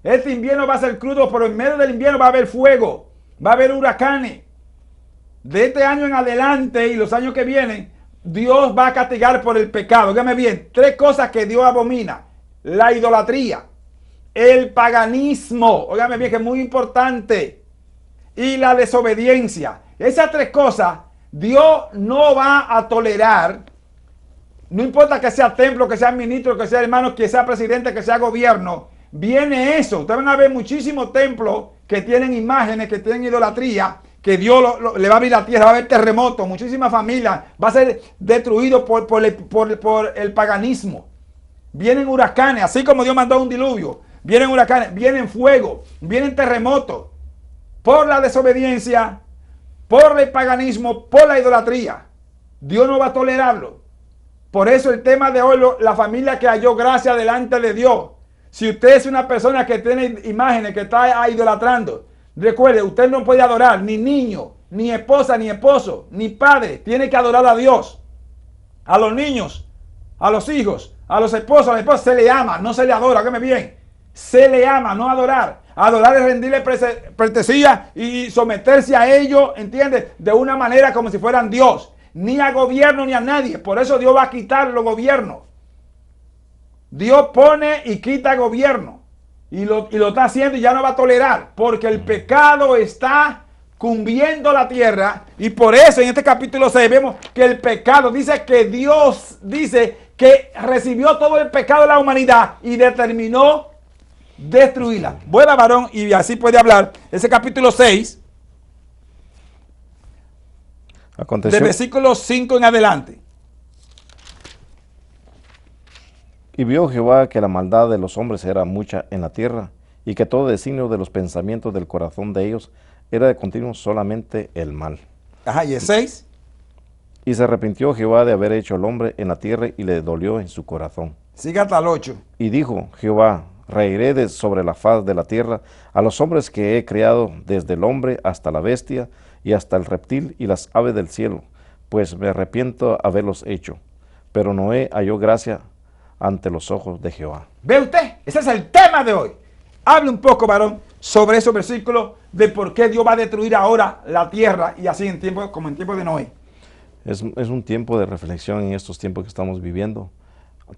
Este invierno va a ser crudo, pero en medio del invierno va a haber fuego, va a haber huracanes. De este año en adelante y los años que vienen, Dios va a castigar por el pecado. Dígame bien, 3 cosas que Dios abomina: la idolatría, el paganismo, óigame bien, que es muy importante, y la desobediencia. Esas 3 cosas Dios no va a tolerar. No importa que sea templo, que sea ministro, que sea hermano, que sea presidente, que sea gobierno. Viene eso. Ustedes van a ver muchísimos templos que tienen imágenes, que tienen idolatría, que Dios le va a abrir la tierra, va a haber terremotos, muchísimas familias, va a ser destruido por el paganismo. Vienen huracanes, así como Dios mandó un diluvio. Vienen huracanes, vienen fuego, vienen terremotos. Por la desobediencia, por el paganismo, por la idolatría. Dios no va a tolerarlo. Por eso el tema de hoy, la familia que halló gracia delante de Dios. Si usted es una persona que tiene imágenes, que está idolatrando, recuerde, usted no puede adorar ni niño, ni esposa, ni esposo, ni padre. Tiene que adorar a Dios. A los niños, a los hijos, a los esposos, a la esposa se le ama, no se le adora. Óigame bien. Se le ama, no adorar. Adorar es rendirle pleitesía y someterse a ellos, ¿entiendes? De una manera como si fueran Dios. Ni a gobierno ni a nadie. Por eso Dios va a quitar los gobiernos. Dios pone y quita gobierno. Y lo está haciendo y ya no va a tolerar. Porque el pecado está cumbiendo la tierra. Y por eso en este capítulo 6 vemos que el pecado, dice que Dios dice que recibió todo el pecado de la humanidad y determinó destruirla. Vuelva, varón, y así puede hablar. Ese capítulo 6. Aconteció, De versículo 5 en adelante. y vio Jehová que la maldad de los hombres era mucha en la tierra, y que todo designio de los pensamientos del corazón de ellos era de continuo solamente el mal. Ajá, y el 6. Y se arrepintió Jehová de haber hecho al hombre en la tierra, y le dolió en su corazón. Siga hasta el 8. Y dijo Jehová: reiré de sobre la faz de la tierra a los hombres que he creado, desde el hombre hasta la bestia, y hasta el reptil y las aves del cielo, pues me arrepiento haberlos hecho. Pero Noé halló gracia ante los ojos de Jehová. ¿Ve usted? Ese es el tema de hoy. Hable un poco, varón, sobre esos versículos de por qué Dios va a destruir ahora la tierra y así en tiempo, como en tiempo de Noé. Es un tiempo de reflexión en estos tiempos que estamos viviendo.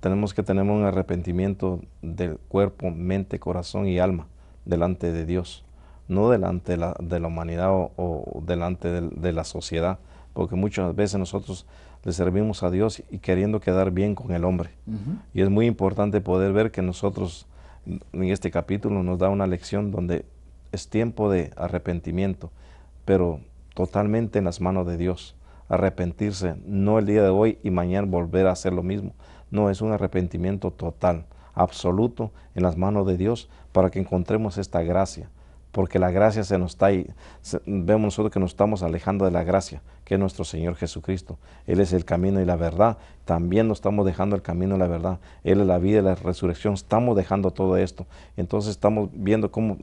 Tenemos que tener un arrepentimiento del cuerpo, mente, corazón y alma delante de Dios, no delante de la humanidad o delante de la sociedad, porque muchas veces nosotros le servimos a Dios y queriendo quedar bien con el hombre. Y es muy importante poder ver que nosotros, en este capítulo nos da una lección donde es tiempo de arrepentimiento, pero totalmente en las manos de Dios. Arrepentirse, no el día de hoy y mañana volver a hacer lo mismo. No, es un arrepentimiento total, absoluto, en las manos de Dios, para que encontremos esta gracia. Porque la gracia se nos está ahí, vemos nosotros que nos estamos alejando de la gracia, que es nuestro Señor Jesucristo. Él es el camino y la verdad. También nos estamos dejando el camino y la verdad. Él es la vida y la resurrección. Estamos dejando todo esto. Entonces estamos viendo cómo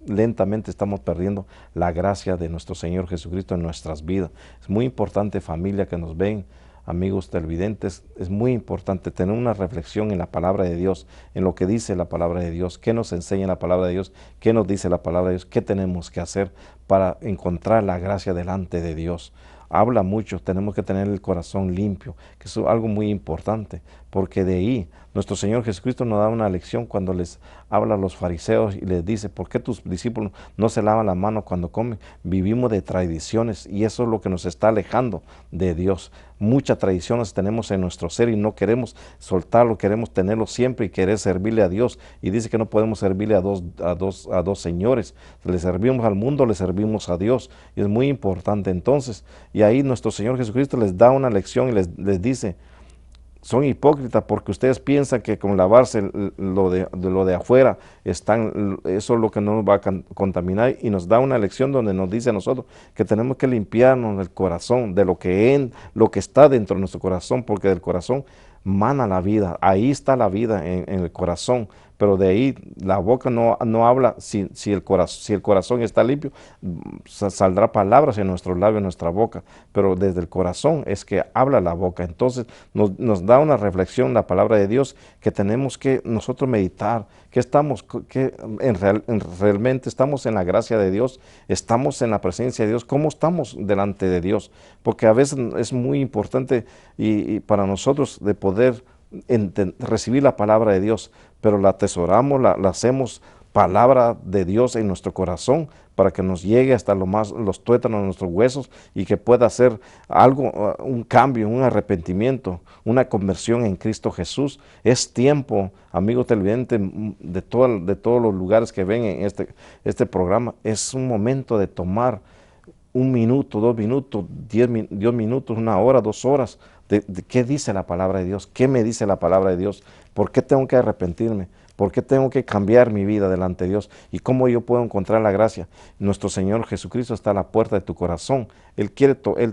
lentamente estamos perdiendo la gracia de nuestro Señor Jesucristo en nuestras vidas. Es muy importante, familia que nos ven, amigos televidentes, es muy importante tener una reflexión en la palabra de Dios, en lo que dice la palabra de Dios, qué nos enseña la palabra de Dios, qué nos dice la palabra de Dios, qué tenemos que hacer para encontrar la gracia delante de Dios. Habla mucho, tenemos que tener el corazón limpio, que es algo muy importante, porque de ahí nuestro Señor Jesucristo nos da una lección cuando les habla a los fariseos y les dice: ¿por qué tus discípulos no se lavan la mano cuando comen? Vivimos de tradiciones y eso es lo que nos está alejando de Dios. Muchas tradiciones tenemos en nuestro ser y no queremos soltarlo, queremos tenerlo siempre y querer servirle a Dios. Y dice que no podemos servirle a dos señores. Le servimos al mundo, le servimos a Dios. Y es muy importante entonces. Y ahí nuestro Señor Jesucristo les da una lección y les dice: son hipócritas porque ustedes piensan que con lavarse lo de afuera eso es lo que no nos va a contaminar, y nos da una lección donde nos dice a nosotros que tenemos que limpiarnos el corazón de lo que está dentro de nuestro corazón, porque del corazón mana la vida, ahí está la vida en el corazón, pero de ahí la boca no habla. Si el corazón está limpio, saldrá palabras en nuestros labios, en nuestra boca, pero desde el corazón es que habla la boca. Entonces nos da una reflexión la palabra de Dios, que tenemos que nosotros meditar, realmente estamos en la gracia de Dios, estamos en la presencia de Dios, cómo estamos delante de Dios, porque a veces es muy importante y para nosotros de poder recibir la palabra de Dios, pero la atesoramos, la hacemos palabra de Dios en nuestro corazón para que nos llegue hasta los tuétanos de nuestros huesos y que pueda hacer algo, un cambio, un arrepentimiento, una conversión en Cristo Jesús. Es tiempo, amigo televidente, de todos los lugares que ven en este programa, es un momento de tomar 1 minuto, 2 minutos, 10 minutos, 1 hora, 2 horas, de qué dice la palabra de Dios, qué me dice la palabra de Dios, por qué tengo que arrepentirme, por qué tengo que cambiar mi vida delante de Dios y cómo yo puedo encontrar la gracia. Nuestro Señor Jesucristo está a la puerta de tu corazón. Él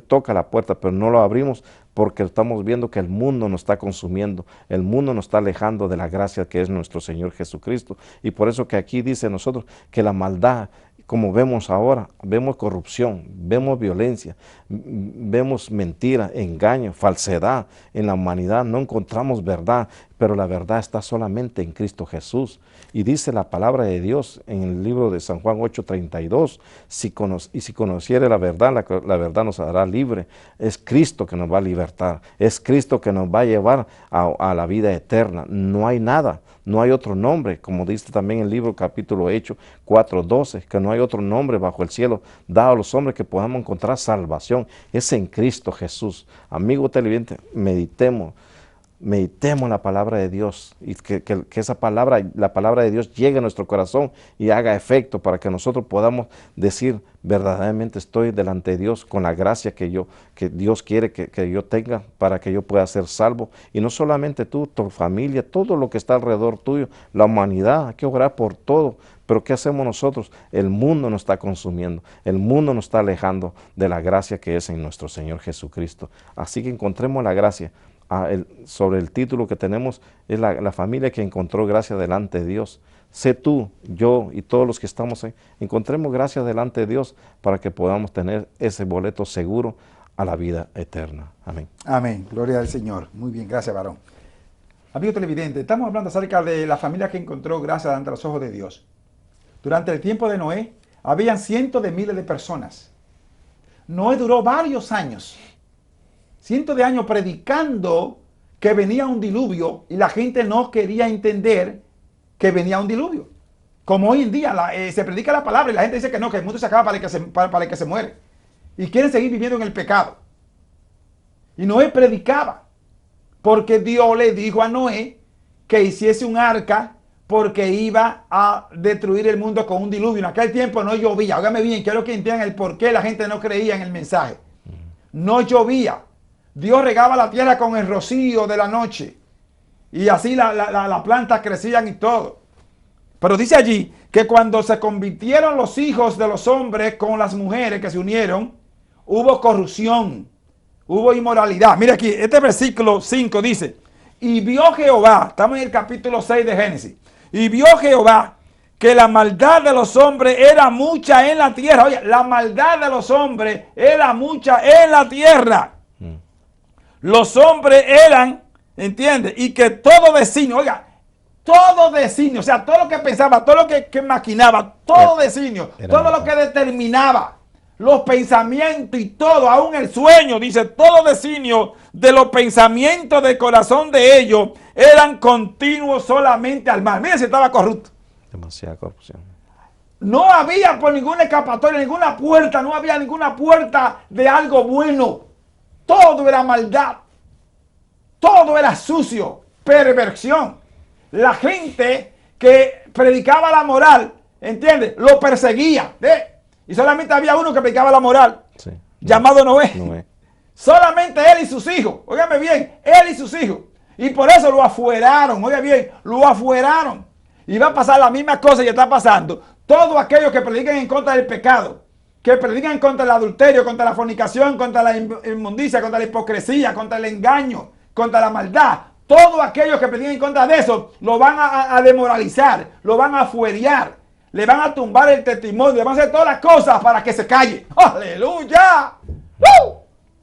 toca la puerta, pero no lo abrimos porque estamos viendo que el mundo nos está consumiendo, el mundo nos está alejando de la gracia que es nuestro Señor Jesucristo. Y por eso que aquí dice nosotros que la maldad, como vemos ahora, vemos corrupción, vemos violencia, vemos mentira, engaño, falsedad en la humanidad, no encontramos verdad, pero la verdad está solamente en Cristo Jesús. Y dice la palabra de Dios en el libro de San Juan 8:32, si conociere la verdad, la verdad nos hará libre. Es Cristo que nos va a libertar, es Cristo que nos va a llevar a la vida eterna. No hay nada. No hay otro nombre, como dice también el libro capítulo Hechos 4:12, que no hay otro nombre bajo el cielo dado a los hombres que podamos encontrar salvación. Es en Cristo Jesús. Amigo televidente, meditemos la palabra de Dios y que esa palabra, la palabra de Dios llegue a nuestro corazón y haga efecto para que nosotros podamos decir, verdaderamente estoy delante de Dios con la gracia que Dios quiere que yo tenga para que yo pueda ser salvo. Y no solamente tú, tu familia, todo lo que está alrededor tuyo, la humanidad, hay que orar por todo. Pero ¿qué hacemos nosotros? El mundo nos está consumiendo, el mundo nos está alejando de la gracia que es en nuestro Señor Jesucristo. Así que encontremos la gracia. Sobre el título que tenemos es la familia que encontró gracia delante de Dios. Sé tú, yo y todos los que estamos ahí, encontremos gracia delante de Dios para que podamos tener ese boleto seguro a la vida eterna. Amén. Amén. Gloria al Señor. Muy bien, gracias, varón. Amigo televidente, estamos hablando acerca de la familia que encontró gracia ante los ojos de Dios. Durante el tiempo de Noé, habían cientos de miles de personas. Noé duró varios años. Cientos de años predicando que venía un diluvio y la gente no quería entender que venía un diluvio. Como hoy en día se predica la palabra y la gente dice que no, que el mundo se acaba para el que se muere. Y quieren seguir viviendo en el pecado. Y Noé predicaba porque Dios le dijo a Noé que hiciese un arca porque iba a destruir el mundo con un diluvio. En aquel tiempo no llovía. Óigame bien, quiero que entiendan el por qué la gente no creía en el mensaje. No llovía. Dios regaba la tierra con el rocío de la noche. Y así las plantas crecían y todo. Pero dice allí que cuando se convirtieron los hijos de los hombres con las mujeres que se unieron, hubo corrupción, hubo inmoralidad. Mira aquí, este versículo 5 dice, y vio Jehová, estamos en el capítulo 6 de Génesis, y vio Jehová que la maldad de los hombres era mucha en la tierra. Oye, la maldad de los hombres era mucha en la tierra. Los hombres eran, ¿entiendes? Y que todo designio, oiga, todo designio, o sea, todo lo que pensaba, todo lo que maquinaba, todo designio, todo lo que determinaba, los pensamientos y todo, aún el sueño, dice, todo designio de los pensamientos del corazón de ellos eran continuos solamente al mal. Mira si estaba corrupto. Demasiada corrupción. No había por ninguna escapatoria, ninguna puerta, no había ninguna puerta de algo bueno. Todo era maldad, todo era sucio, perversión. La gente que predicaba la moral, ¿entiendes? Lo perseguía. Y solamente había uno que predicaba la moral, sí, llamado Noé. Solamente él y sus hijos, óigame bien, él y sus hijos. Y por eso lo afueraron, oiga bien, lo afueraron. Y va a pasar la misma cosa que está pasando. Todos aquellos que predican en contra del pecado, que predican contra el adulterio, contra la fornicación, contra la inmundicia, contra la hipocresía, contra el engaño, contra la maldad. Todo aquello que predican en contra de eso, lo van a demoralizar, lo van a fuerear, le van a tumbar el testimonio, le van a hacer todas las cosas para que se calle. ¡Aleluya!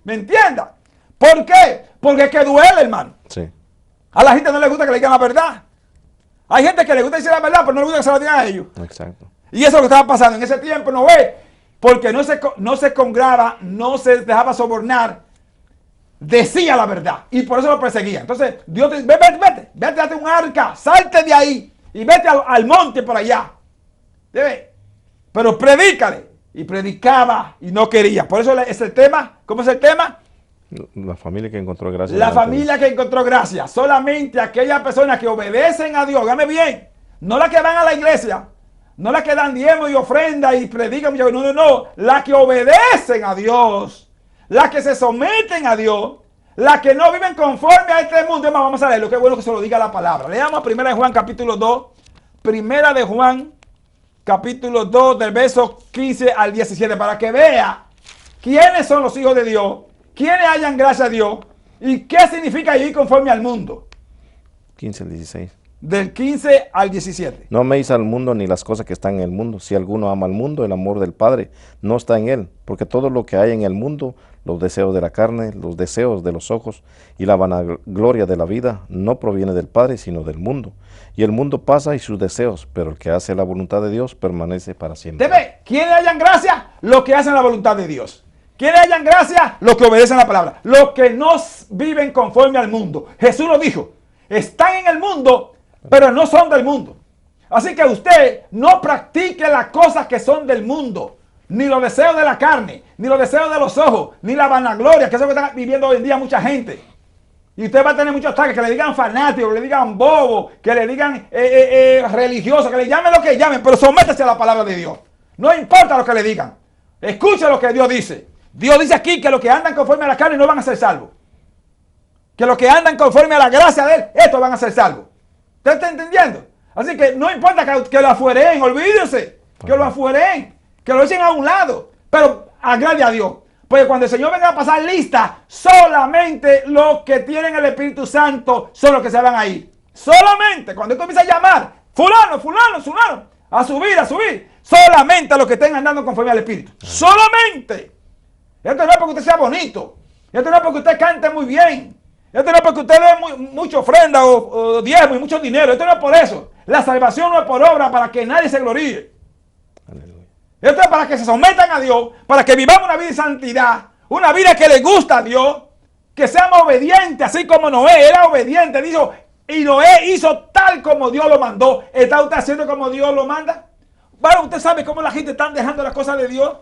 ¿Me entiendan? ¿Por qué? Porque es que duele, hermano. Sí. A la gente no le gusta que le digan la verdad. Hay gente que le gusta decir la verdad, pero no le gusta que se la digan a ellos. Exacto. Y eso es lo que estaba pasando en ese tiempo, ¿no ve? Porque no se congrava, no se dejaba sobornar, decía la verdad. Y por eso lo perseguía. Entonces, Dios te dice, vete, date un arca, salte de ahí y vete al monte por allá. ¿Debe? Pero predícale. Y predicaba y no quería. Por eso es el tema. ¿Cómo es el tema? La familia que encontró gracia. La familia que encontró gracia. Solamente aquellas personas que obedecen a Dios. Óigame bien. No las que van a la iglesia. No las que dan diezmo y ofrenda y predican. No. Las que obedecen a Dios. Las que se someten a Dios. Las que no viven conforme a este mundo. Vamos a leerlo. Qué bueno que se lo diga la palabra. Leamos 1 de Juan capítulo 2. 1 de Juan capítulo 2 del verso 15 al 17. Para que vea quiénes son los hijos de Dios. Quiénes hallan gracia a Dios y qué significa vivir conforme al mundo. 15 al 16. Del 15 al 17. No améis al mundo ni las cosas que están en el mundo. Si alguno ama al mundo, el amor del Padre no está en él. Porque todo lo que hay en el mundo, los deseos de la carne, los deseos de los ojos y la vanagloria de la vida, no proviene del Padre, sino del mundo. Y el mundo pasa y sus deseos, pero el que hace la voluntad de Dios permanece para siempre. ¿Debe? ¿Quiénes hallan gracia? Los que hacen la voluntad de Dios. ¿Quiénes hallan gracia? Los que obedecen la palabra. Los que no viven conforme al mundo. Jesús lo dijo. Están en el mundo, pero no son del mundo. Así que usted no practique las cosas que son del mundo. Ni los deseos de la carne, ni los deseos de los ojos, ni la vanagloria, que es lo que está viviendo hoy en día mucha gente. Y usted va a tener muchos ataques, que le digan fanático, que le digan bobo, que le digan religioso, que le llamen lo que llamen, pero sométese a la palabra de Dios. No importa lo que le digan. Escuche lo que Dios dice. Dios dice aquí que los que andan conforme a la carne no van a ser salvos. Que los que andan conforme a la gracia de Él, estos van a ser salvos. ¿Usted está entendiendo? Así que no importa que lo afueren, olvídense, que lo afueren, que lo echen a un lado, pero agrade a Dios. Porque cuando el Señor venga a pasar lista, solamente los que tienen el Espíritu Santo son los que se van a ir. Solamente cuando Él comienza a llamar, fulano, a subir, solamente a los que estén andando conforme al Espíritu. Solamente. Esto no es porque usted sea bonito. Esto no es porque usted cante muy bien. Esto no es porque usted dé mucha ofrenda o diezmo y mucho dinero. Esto no es por eso. La salvación no es por obra para que nadie se gloríe. Aleluya. Esto es para que se sometan a Dios, para que vivamos una vida de santidad, una vida que le gusta a Dios, que seamos obedientes, así como Noé era obediente. Dijo, y Noé hizo tal como Dios lo mandó. ¿Está usted haciendo como Dios lo manda? Bueno, usted sabe cómo la gente está dejando las cosas de Dios.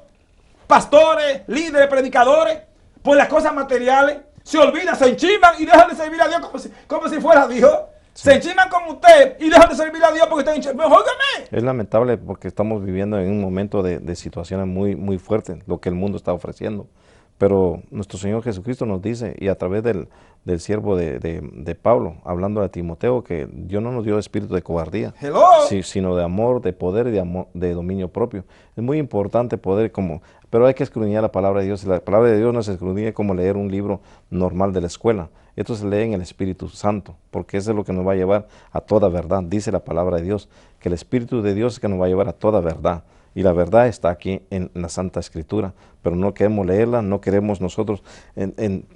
Pastores, líderes, predicadores, por las cosas materiales, se olvidan, se enchiman y dejan de servir a Dios como si fuera Dios. Sí. Se enchiman con usted y dejan de servir a Dios porque están enchimados. ¡Óigame! Es lamentable porque estamos viviendo en un momento de situaciones muy fuertes, lo que el mundo está ofreciendo. Pero nuestro Señor Jesucristo nos dice, y a través del siervo de Pablo, hablando a Timoteo, que Dios no nos dio espíritu de cobardía, sino de amor, de poder y de dominio propio. Es muy importante poder pero hay que escudriñar la palabra de Dios. La palabra de Dios no se escudriña como leer un libro normal de la escuela. Esto se lee en el Espíritu Santo, porque eso es lo que nos va a llevar a toda verdad. Dice la palabra de Dios, que el Espíritu de Dios es que nos va a llevar a toda verdad. Y la verdad está aquí en la Santa Escritura, pero no queremos leerla, no queremos nosotros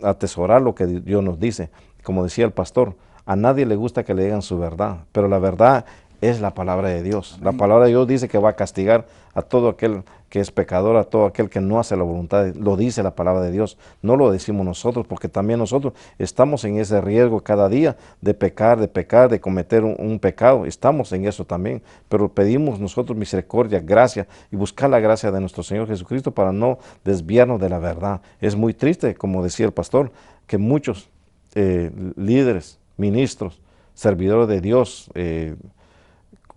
atesorar lo que Dios nos dice. Como decía el pastor, a nadie le gusta que le digan su verdad, pero la verdad es la palabra de Dios. La palabra de Dios dice que va a castigar a todo aquel que es pecador, a todo aquel que no hace la voluntad. Lo dice la palabra de Dios, no lo decimos nosotros, porque también nosotros estamos en ese riesgo cada día de pecar, de cometer un pecado. Estamos en eso también, pero pedimos nosotros misericordia, gracia y buscar la gracia de nuestro Señor Jesucristo para no desviarnos de la verdad. Es muy triste, como decía el pastor, que muchos líderes, ministros, servidores de Dios,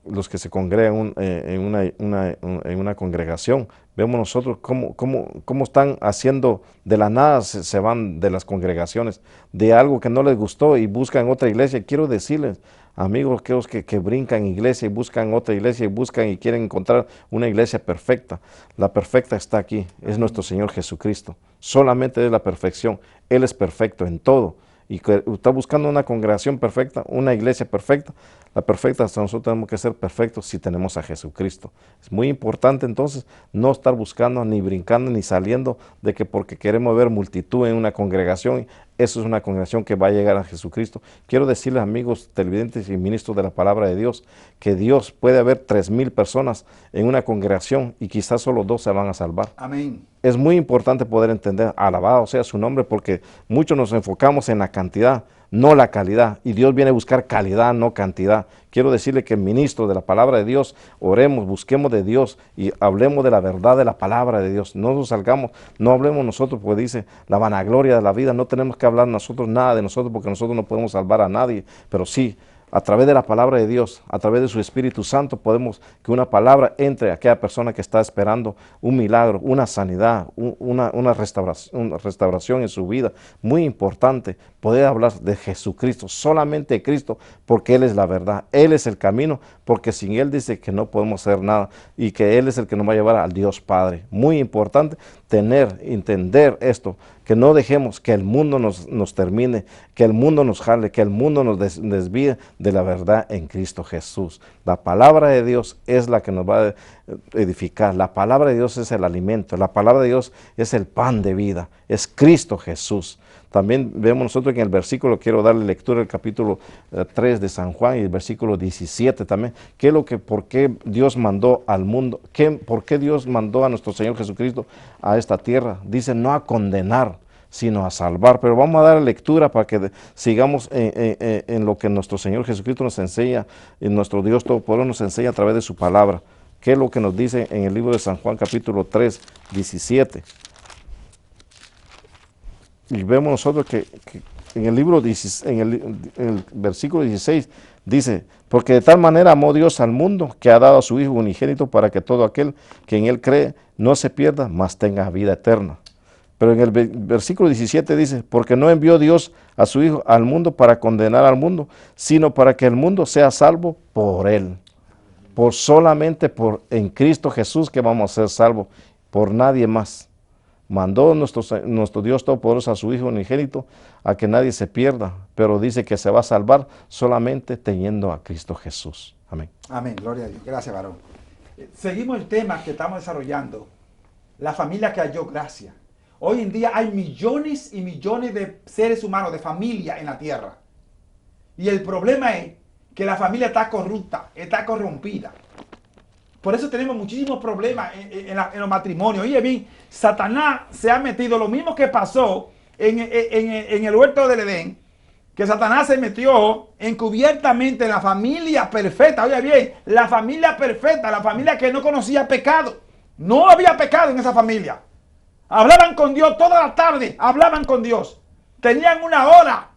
los que se congregan en una congregación, vemos nosotros cómo están haciendo de la nada, se van de las congregaciones, de algo que no les gustó y buscan otra iglesia. Quiero decirles, amigos, que brincan iglesia y buscan otra iglesia y buscan y quieren encontrar una iglesia perfecta. La perfecta está aquí, es nuestro Señor Jesucristo. Solamente es la perfección. Él es perfecto en todo. y que está buscando una congregación perfecta, una iglesia perfecta, la perfecta, hasta nosotros tenemos que ser perfectos si tenemos a Jesucristo. Es muy importante entonces no estar buscando, ni brincando, ni saliendo de que porque queremos ver multitud en una congregación, eso es una congregación que va a llegar a Jesucristo. Quiero decirles, amigos televidentes y ministros de la palabra de Dios, que Dios puede haber 3,000 personas en una congregación y quizás solo 2 se van a salvar. Amén. Es muy importante poder entender, alabado sea su nombre, porque muchos nos enfocamos en la cantidad, no la calidad, y Dios viene a buscar calidad, no cantidad. Quiero decirle que ministro de la palabra de Dios, oremos, busquemos de Dios y hablemos de la verdad de la palabra de Dios. No nos salgamos, no hablemos nosotros, porque dice la vanagloria de la vida, no tenemos que hablar nosotros nada de nosotros, porque nosotros no podemos salvar a nadie, pero sí, a través de la palabra de Dios, a través de su Espíritu Santo, podemos que una palabra entre a aquella persona que está esperando un milagro, una sanidad, una restauración en su vida. Muy importante poder hablar de Jesucristo, solamente de Cristo, porque Él es la verdad, Él es el camino, porque sin Él dice que no podemos hacer nada y que Él es el que nos va a llevar al Dios Padre. Muy importante entender esto, que no dejemos que el mundo nos termine, que el mundo nos jale, que el mundo nos desvíe de la verdad en Cristo Jesús. La palabra de Dios es la que nos va a edificar, la palabra de Dios es el alimento, la palabra de Dios es el pan de vida, es Cristo Jesús. También vemos nosotros que en el versículo, quiero darle lectura al capítulo 3 de San Juan y el versículo 17 también, por qué Dios mandó al mundo, por qué Dios mandó a nuestro Señor Jesucristo a esta tierra. Dice no a condenar, sino a salvar. Pero vamos a dar lectura para que sigamos en lo que nuestro Señor Jesucristo nos enseña, y nuestro Dios Todopoderoso nos enseña a través de su palabra. ¿Qué es lo que nos dice en el libro de San Juan capítulo 3, 17? Y vemos nosotros que en el libro, en el versículo 16, dice, porque de tal manera amó Dios al mundo, que ha dado a su Hijo unigénito, para que todo aquel que en Él cree no se pierda, mas tenga vida eterna. Pero en el versículo 17 dice, porque no envió Dios a su Hijo al mundo para condenar al mundo, sino para que el mundo sea salvo por Él. Solamente en Cristo Jesús que vamos a ser salvos, por nadie más. Mandó nuestro Dios Todopoderoso a su Hijo unigénito a que nadie se pierda, pero dice que se va a salvar solamente teniendo a Cristo Jesús. Amén. Amén, gloria a Dios. Gracias, varón. Seguimos el tema que estamos desarrollando, la familia que halló gracia. Hoy en día hay millones y millones de seres humanos, de familia en la tierra. Y el problema es que la familia está corrupta, está corrompida. Por eso tenemos muchísimos problemas en los matrimonios. Oye bien, Satanás se ha metido, lo mismo que pasó en el huerto del Edén, que Satanás se metió encubiertamente en la familia perfecta. Oye bien, la familia perfecta, la familia que no conocía pecado. No había pecado en esa familia. Hablaban con Dios toda la tarde, hablaban con Dios. Tenían una hora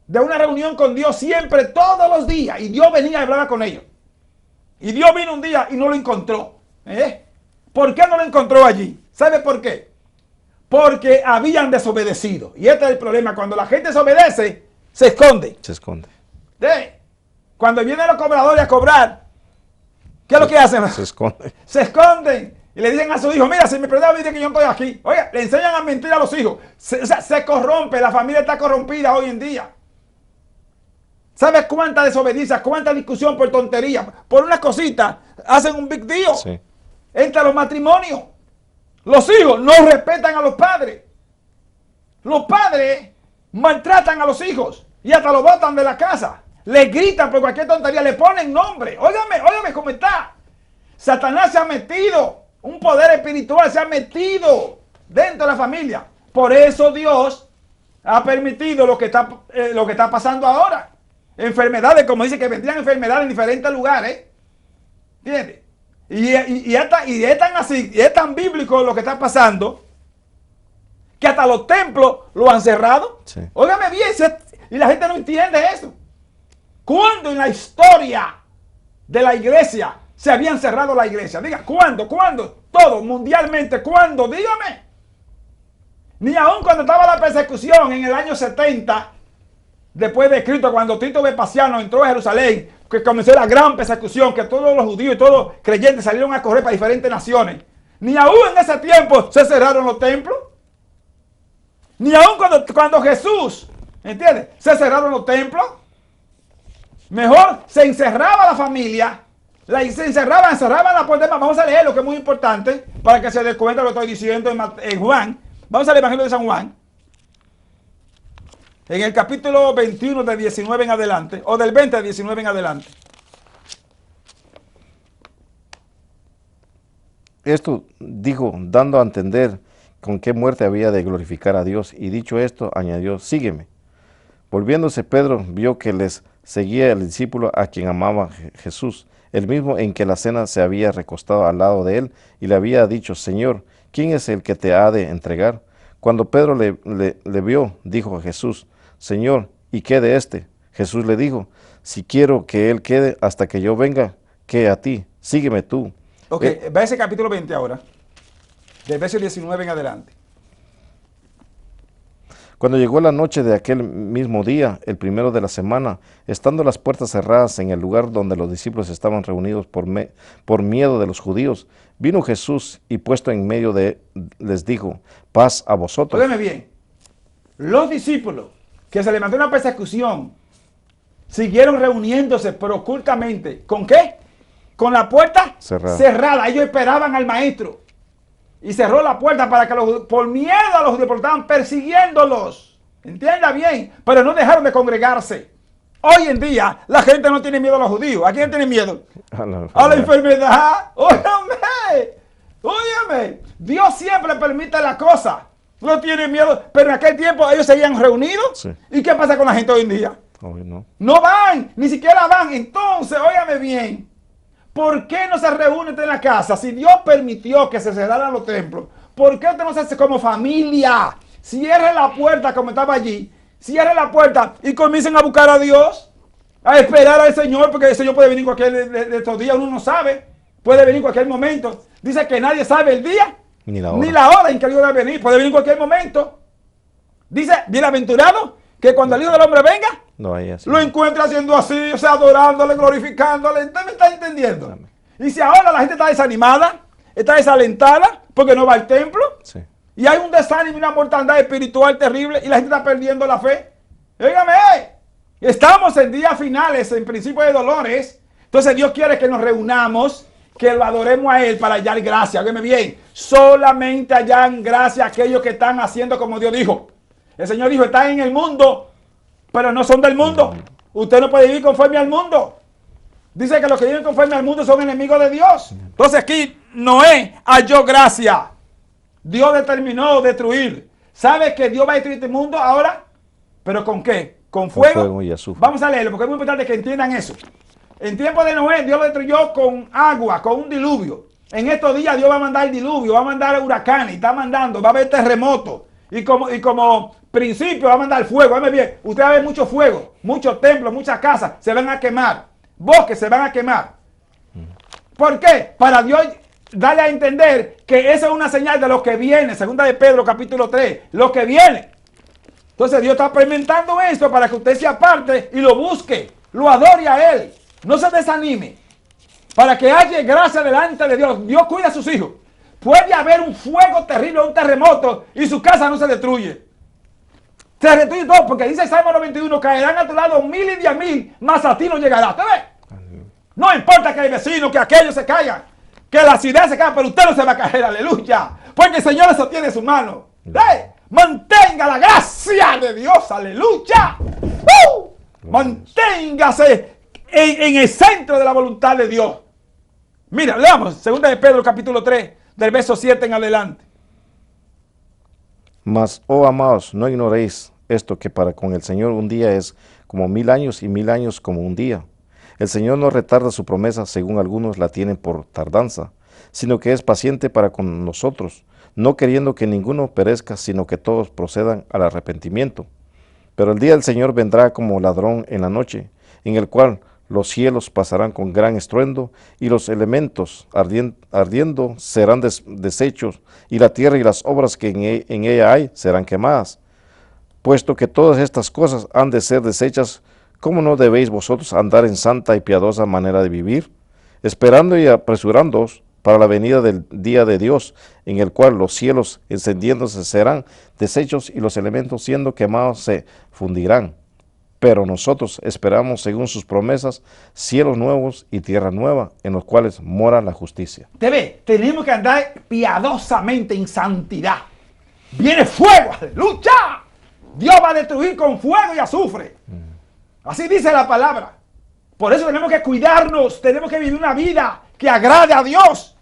de una reunión con Dios siempre, todos los días. Y Dios venía y hablaba con ellos. Y Dios vino un día y no lo encontró. ¿Por qué no lo encontró allí? ¿Sabe por qué? Porque habían desobedecido. Y este es el problema. Cuando la gente desobedece, se esconde. Se esconde. Cuando vienen los cobradores a cobrar, ¿qué es lo que hacen? Se esconde. Se esconden. Y le dicen a su hijo, mira, si me perdona, dice que yo estoy aquí. Oiga, le enseñan a mentir a los hijos. Se corrompe. La familia está corrompida hoy en día. ¿Sabes cuánta desobediencia, cuánta discusión por tontería? Por una cosita, hacen un big deal. Sí. Entre los matrimonios. Los hijos no respetan a los padres. Los padres maltratan a los hijos y hasta los botan de la casa. Les gritan por cualquier tontería, le ponen nombre. Óigame cómo está. Satanás se ha metido, un poder espiritual se ha metido dentro de la familia. Por eso Dios ha permitido lo que está pasando ahora. Enfermedades, como dice que vendrían enfermedades en diferentes lugares. ¿Entiendes? Y es tan así, y es tan bíblico lo que está pasando, que hasta los templos lo han cerrado. Sí. Óigame bien, y la gente no entiende eso. ¿Cuándo en la historia de la iglesia se habían cerrado la iglesia? Diga, ¿cuándo? Todo, mundialmente, ¿cuándo? Dígame. Ni aun cuando estaba la persecución en el año 70, después de Cristo, cuando Tito Vespasiano entró a Jerusalén, que comenzó la gran persecución, que todos los judíos y todos los creyentes salieron a correr para diferentes naciones. Ni aún en ese tiempo se cerraron los templos. Ni aún cuando Jesús ¿Entiendes? Se cerraron los templos. Mejor se encerraba la familia. Encerraban la puerta. Vamos a leer lo que es muy importante para que se dé cuenta de lo que estoy diciendo en Juan. Vamos al Evangelio de San Juan. En el capítulo 21 de 19 en adelante. O del 20 de 19 en adelante. Esto dijo, dando a entender con qué muerte había de glorificar a Dios. Y dicho esto, añadió, sígueme. Volviéndose Pedro, vio que les seguía el discípulo a quien amaba Jesús, el mismo en que la cena se había recostado al lado de él, y le había dicho, Señor, ¿quién es el que te ha de entregar? Cuando Pedro le vio, dijo a Jesús, Señor, ¿y qué de éste? Jesús le dijo, si quiero que él quede hasta que yo venga, ¿qué a ti? Sígueme tú. Ok, ve ese capítulo 20 ahora, del verso 19 en adelante. Cuando llegó la noche de aquel mismo día, el primero de la semana, estando las puertas cerradas en el lugar donde los discípulos estaban reunidos por miedo de los judíos, vino Jesús y puesto en medio les dijo, paz a vosotros. Óyeme bien, los discípulos que se levantó una persecución, siguieron reuniéndose pero ocultamente. ¿Con qué? Con la puerta cerrada. Ellos esperaban al maestro. Y cerró la puerta para que por miedo a los judíos, porque estaban persiguiéndolos. Entienda bien, pero no dejaron de congregarse. Hoy en día la gente no tiene miedo a los judíos. ¿A quién tiene miedo? A la enfermedad. Óyeme. Dios siempre permite la cosa. No tiene miedo. Pero en aquel tiempo ellos seguían reunidos. Sí. ¿Y qué pasa con la gente hoy en día? No. No van, ni siquiera van. Entonces, óyame bien. ¿Por qué no se reúnen en la casa? Si Dios permitió que se cerraran los templos, ¿por qué usted no se hace como familia? Cierre la puerta como estaba allí. Cierre la puerta y comiencen a buscar a Dios. A esperar al Señor, porque el Señor puede venir cualquier de estos días. Uno no sabe. Puede venir cualquier momento. Dice que nadie sabe el día ni la hora en que Dios va a venir. Puede venir cualquier momento. Dice, bienaventurado, que cuando el Hijo del Hombre venga, lo encuentra haciendo así, o sea, adorándole, glorificándole. ¿Usted me está entendiendo? Amén. Y si ahora la gente está desanimada, está desalentada, porque no va al templo, sí, y hay un desánimo y una mortandad espiritual terrible, y la gente está perdiendo la fe. Dígame, estamos en días finales, en principio de dolores. Entonces Dios quiere que nos reunamos, que lo adoremos a Él para hallar gracia. Óyeme bien, solamente hallan gracia aquellos que están haciendo como Dios dijo. El Señor dijo, están en el mundo, pero no son del mundo. Usted no puede vivir conforme al mundo. Dice que los que viven conforme al mundo son enemigos de Dios. Entonces aquí Noé halló gracia. Dios determinó destruir. ¿Sabe que Dios va a destruir este mundo ahora? ¿Pero con qué? ¿Con fuego? Con fuego y azufre. Vamos a leerlo porque es muy importante que entiendan eso. En tiempo de Noé, Dios lo destruyó con agua, con un diluvio. En estos días Dios va a mandar el diluvio, va a mandar huracanes, está mandando, va a haber terremotos. Y como principio va a mandar fuego. Dame bien, usted va a ver mucho fuego, muchos templos, muchas casas se van a quemar, bosques se van a quemar. ¿Por qué? Para Dios darle a entender que esa es una señal de lo que viene. Segunda de Pedro capítulo 3, lo que viene. Entonces Dios está experimentando esto para que usted se aparte y lo busque, lo adore a Él. No se desanime. Para que haya gracia delante de Dios. Dios cuida a sus hijos. Puede haber un fuego terrible, un terremoto, y su casa no se destruye. Se destruye todo, porque dice el Salmo 91, caerán a tu lado 1000 y 10.000, mas a ti no llegará. ¿Usted ve? No importa que el vecino, que aquellos se caigan, que la ciudad se caiga, pero usted no se va a caer, aleluya. Porque el Señor sostiene su mano. Mantenga la gracia de Dios, aleluya. Manténgase en el centro de la voluntad de Dios. Mira, leamos, 2 de Pedro capítulo 3, del verso 7 en adelante. Mas, oh amados, no ignoréis esto, que para con el Señor un día es como 1000 años y 1000 años como un día. El Señor no retarda su promesa, según algunos la tienen por tardanza, sino que es paciente para con nosotros, no queriendo que ninguno perezca, sino que todos procedan al arrepentimiento. Pero el día del Señor vendrá como ladrón en la noche, en el cual los cielos pasarán con gran estruendo, y los elementos ardiendo serán deshechos, y la tierra y las obras que en ella hay serán quemadas. Puesto que todas estas cosas han de ser deshechas, ¿cómo no debéis vosotros andar en santa y piadosa manera de vivir? Esperando y apresurándoos para la venida del día de Dios, en el cual los cielos encendiéndose serán deshechos y los elementos siendo quemados se fundirán. Pero nosotros esperamos, según sus promesas, cielos nuevos y tierra nueva, en los cuales mora la justicia. Tenemos que andar piadosamente en santidad. Viene fuego, aleluya. Dios va a destruir con fuego y azufre. Así dice la palabra. Por eso tenemos que cuidarnos, tenemos que vivir una vida que agrade a Dios.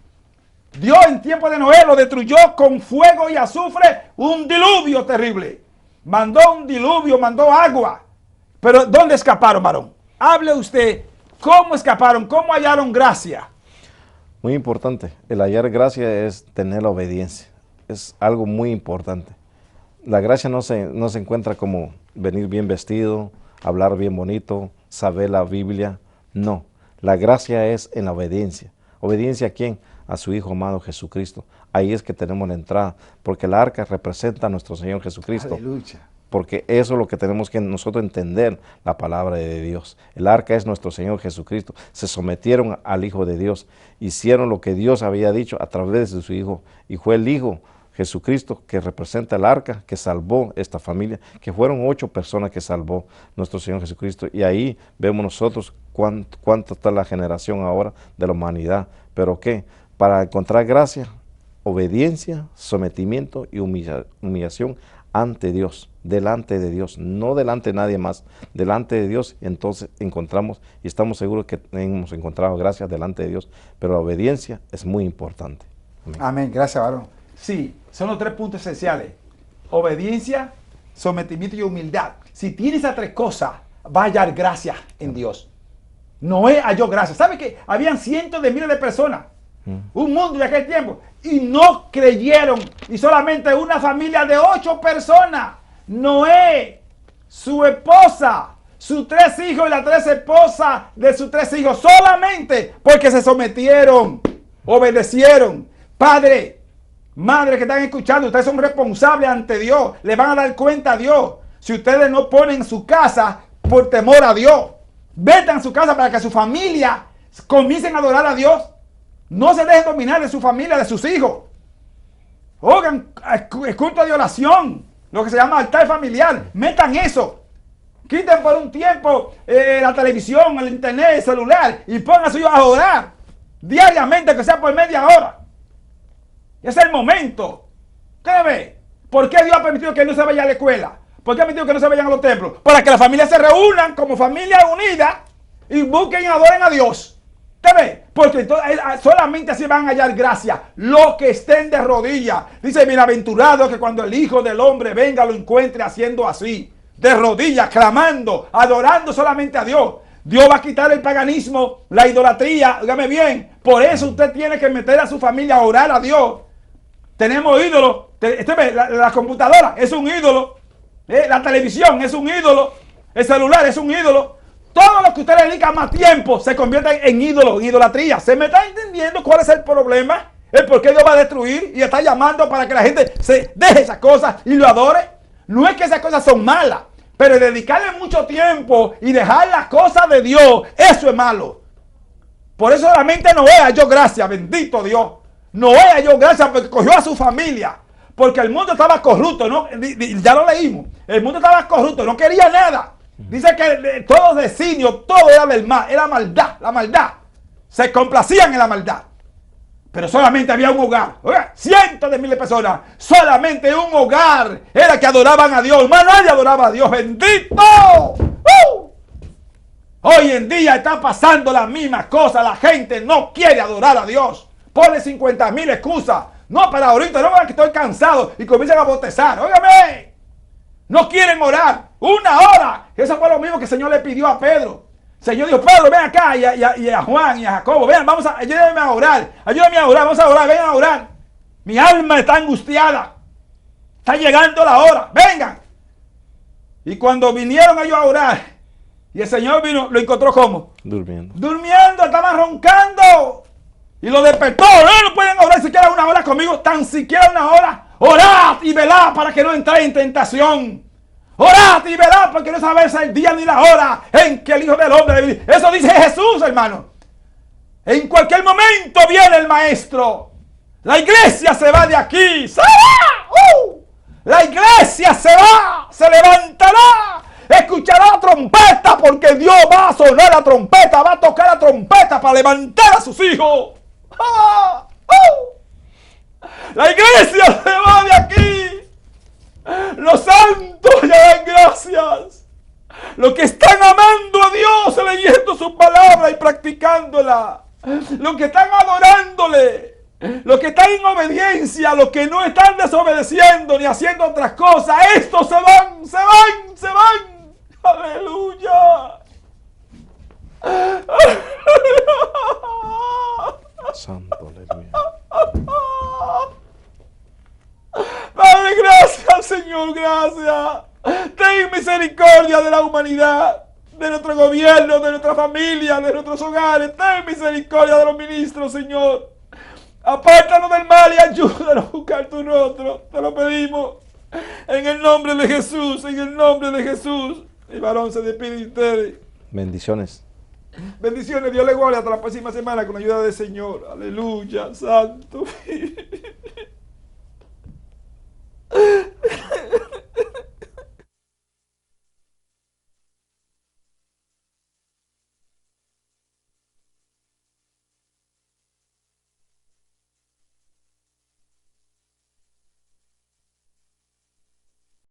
Dios en tiempo de Noé lo destruyó con fuego y azufre, un diluvio terrible. Mandó un diluvio, mandó agua. Pero ¿dónde escaparon, varón? Hable usted, ¿cómo escaparon? ¿Cómo hallaron gracia? Muy importante, el hallar gracia es tener la obediencia. Es algo muy importante. La gracia no se encuentra como venir bien vestido, hablar bien bonito, saber la Biblia. No, la gracia es en la obediencia. ¿Obediencia a quién? A su Hijo amado Jesucristo. Ahí es que tenemos la entrada, porque el arca representa a nuestro Señor Jesucristo. Aleluya. Porque eso es lo que tenemos que nosotros entender, la palabra de Dios. El arca es nuestro Señor Jesucristo. Se sometieron al Hijo de Dios, hicieron lo que Dios había dicho a través de su Hijo, y fue el Hijo Jesucristo que representa el arca, que salvó esta familia, que fueron 8 personas que salvó nuestro Señor Jesucristo. Y ahí vemos nosotros cuánto está la generación ahora de la humanidad. ¿Pero qué? Para encontrar gracia, obediencia, sometimiento y humillación ante Dios, delante de Dios, no delante de nadie más, delante de Dios. Entonces encontramos y estamos seguros que hemos encontrado gracia delante de Dios, pero la obediencia es muy importante. Amén. Amén. Gracias, varón. Sí, son los 3 puntos esenciales: obediencia, sometimiento y humildad. Si tienes esas 3 cosas, va a hallar gracia en Dios. Noé halló gracia. ¿Sabe que habían cientos de miles de personas? Un mundo de aquel tiempo, y no creyeron, y solamente una familia de 8 personas, Noé, su esposa, sus 3 hijos y las 3 esposas de sus 3 hijos, solamente porque se sometieron, obedecieron. Padre, madre que están escuchando, ustedes son responsables ante Dios, le van a dar cuenta a Dios si ustedes no ponen su casa por temor a Dios. Metan su casa para que su familia comiencen a adorar a Dios. No se dejen dominar de su familia, de sus hijos. Oigan, el culto de oración, lo que se llama altar familiar. Metan eso. Quiten por un tiempo la televisión, el internet, el celular, y pongan a sus hijos a orar diariamente, que sea por media hora. Ese es el momento. ¿Qué ve? ¿Por qué Dios ha permitido que no se vaya a la escuela? ¿Por qué ha permitido que no se vayan a los templos? Para que las familias se reúnan como familia unida y busquen y adoren a Dios. ¿Te ve? Porque solamente así van a hallar gracia los que estén de rodillas. Dice: bienaventurado que cuando el Hijo del Hombre venga lo encuentre haciendo así, de rodillas, clamando, adorando solamente a Dios. Dios va a quitar el paganismo, la idolatría. Dígame bien, por eso usted tiene que meter a su familia a orar a Dios. Tenemos ídolos. La computadora es un ídolo. La televisión es un ídolo. El celular es un ídolo. Todo lo que usted le dedica más tiempo se convierte en ídolo, en idolatría. ¿Se me está entendiendo cuál es el problema? El por qué Dios va a destruir y está llamando para que la gente se deje esas cosas y lo adore. No es que esas cosas son malas, pero dedicarle mucho tiempo y dejar las cosas de Dios, eso es malo. Por eso solamente Noé halló gracia, bendito Dios. Noé halló gracia porque cogió a su familia. Porque el mundo estaba corrupto, ¿no? Ya lo leímos. El mundo estaba corrupto, no quería nada. Dice que todo designio, todo era del mal, era maldad, la maldad. Se complacían en la maldad. Pero solamente había un hogar. Oiga, cientos de miles de personas. Solamente un hogar era que adoraban a Dios. Más nadie adoraba a Dios. ¡Bendito! Hoy en día está pasando la misma cosa. La gente no quiere adorar a Dios. Pone 50,000 excusas. No, para ahorita, no, que estoy cansado. Y comienzan a bostezar. Óigame. No quieren orar. 1 hora. Eso fue lo mismo que el Señor le pidió a Pedro. El Señor dijo: Pedro, ven acá. Y a Juan y a Jacobo. Vean, ayúdenme a orar. Ayúdenme a orar. Vamos a orar. Vengan a orar. Mi alma está angustiada. Está llegando la hora. Vengan. Y cuando vinieron ellos a orar, y el Señor vino, lo encontró ¿cómo? Durmiendo. Estaban roncando. Y lo despertó. No pueden orar siquiera 1 hora conmigo. Tan siquiera 1 hora. Orad y velad para que no entréis en tentación. Orad y velad porque no sabéis el día ni la hora en que el Hijo del Hombre... Eso dice Jesús, hermano. En cualquier momento viene el maestro. La iglesia se va de aquí. ¡Se va! La iglesia se va. Se levantará. Escuchará la trompeta porque Dios va a sonar la trompeta. Va a tocar la trompeta para levantar a sus hijos. ¡Ah! La iglesia se va de aquí. Los santos ya dan gracias. Los que están amando a Dios, leyendo su palabra y practicándola. Los que están adorándole. Los que están en obediencia. Los que no están desobedeciendo ni haciendo otras cosas. Estos se van, se van, se van. Aleluya. Santo, aleluya. Padre, gracias, Señor, gracias. Ten misericordia de la humanidad, de nuestro gobierno, de nuestra familia, de nuestros hogares. Ten misericordia de los ministros, Señor. Apártanos del mal y ayúdanos a buscar tu rostro. Te lo pedimos. En el nombre de Jesús, en el nombre de Jesús. El varón se despide de ustedes. Bendiciones. Bendiciones, Dios le guarde hasta la próxima semana con la ayuda del Señor. Aleluya, santo.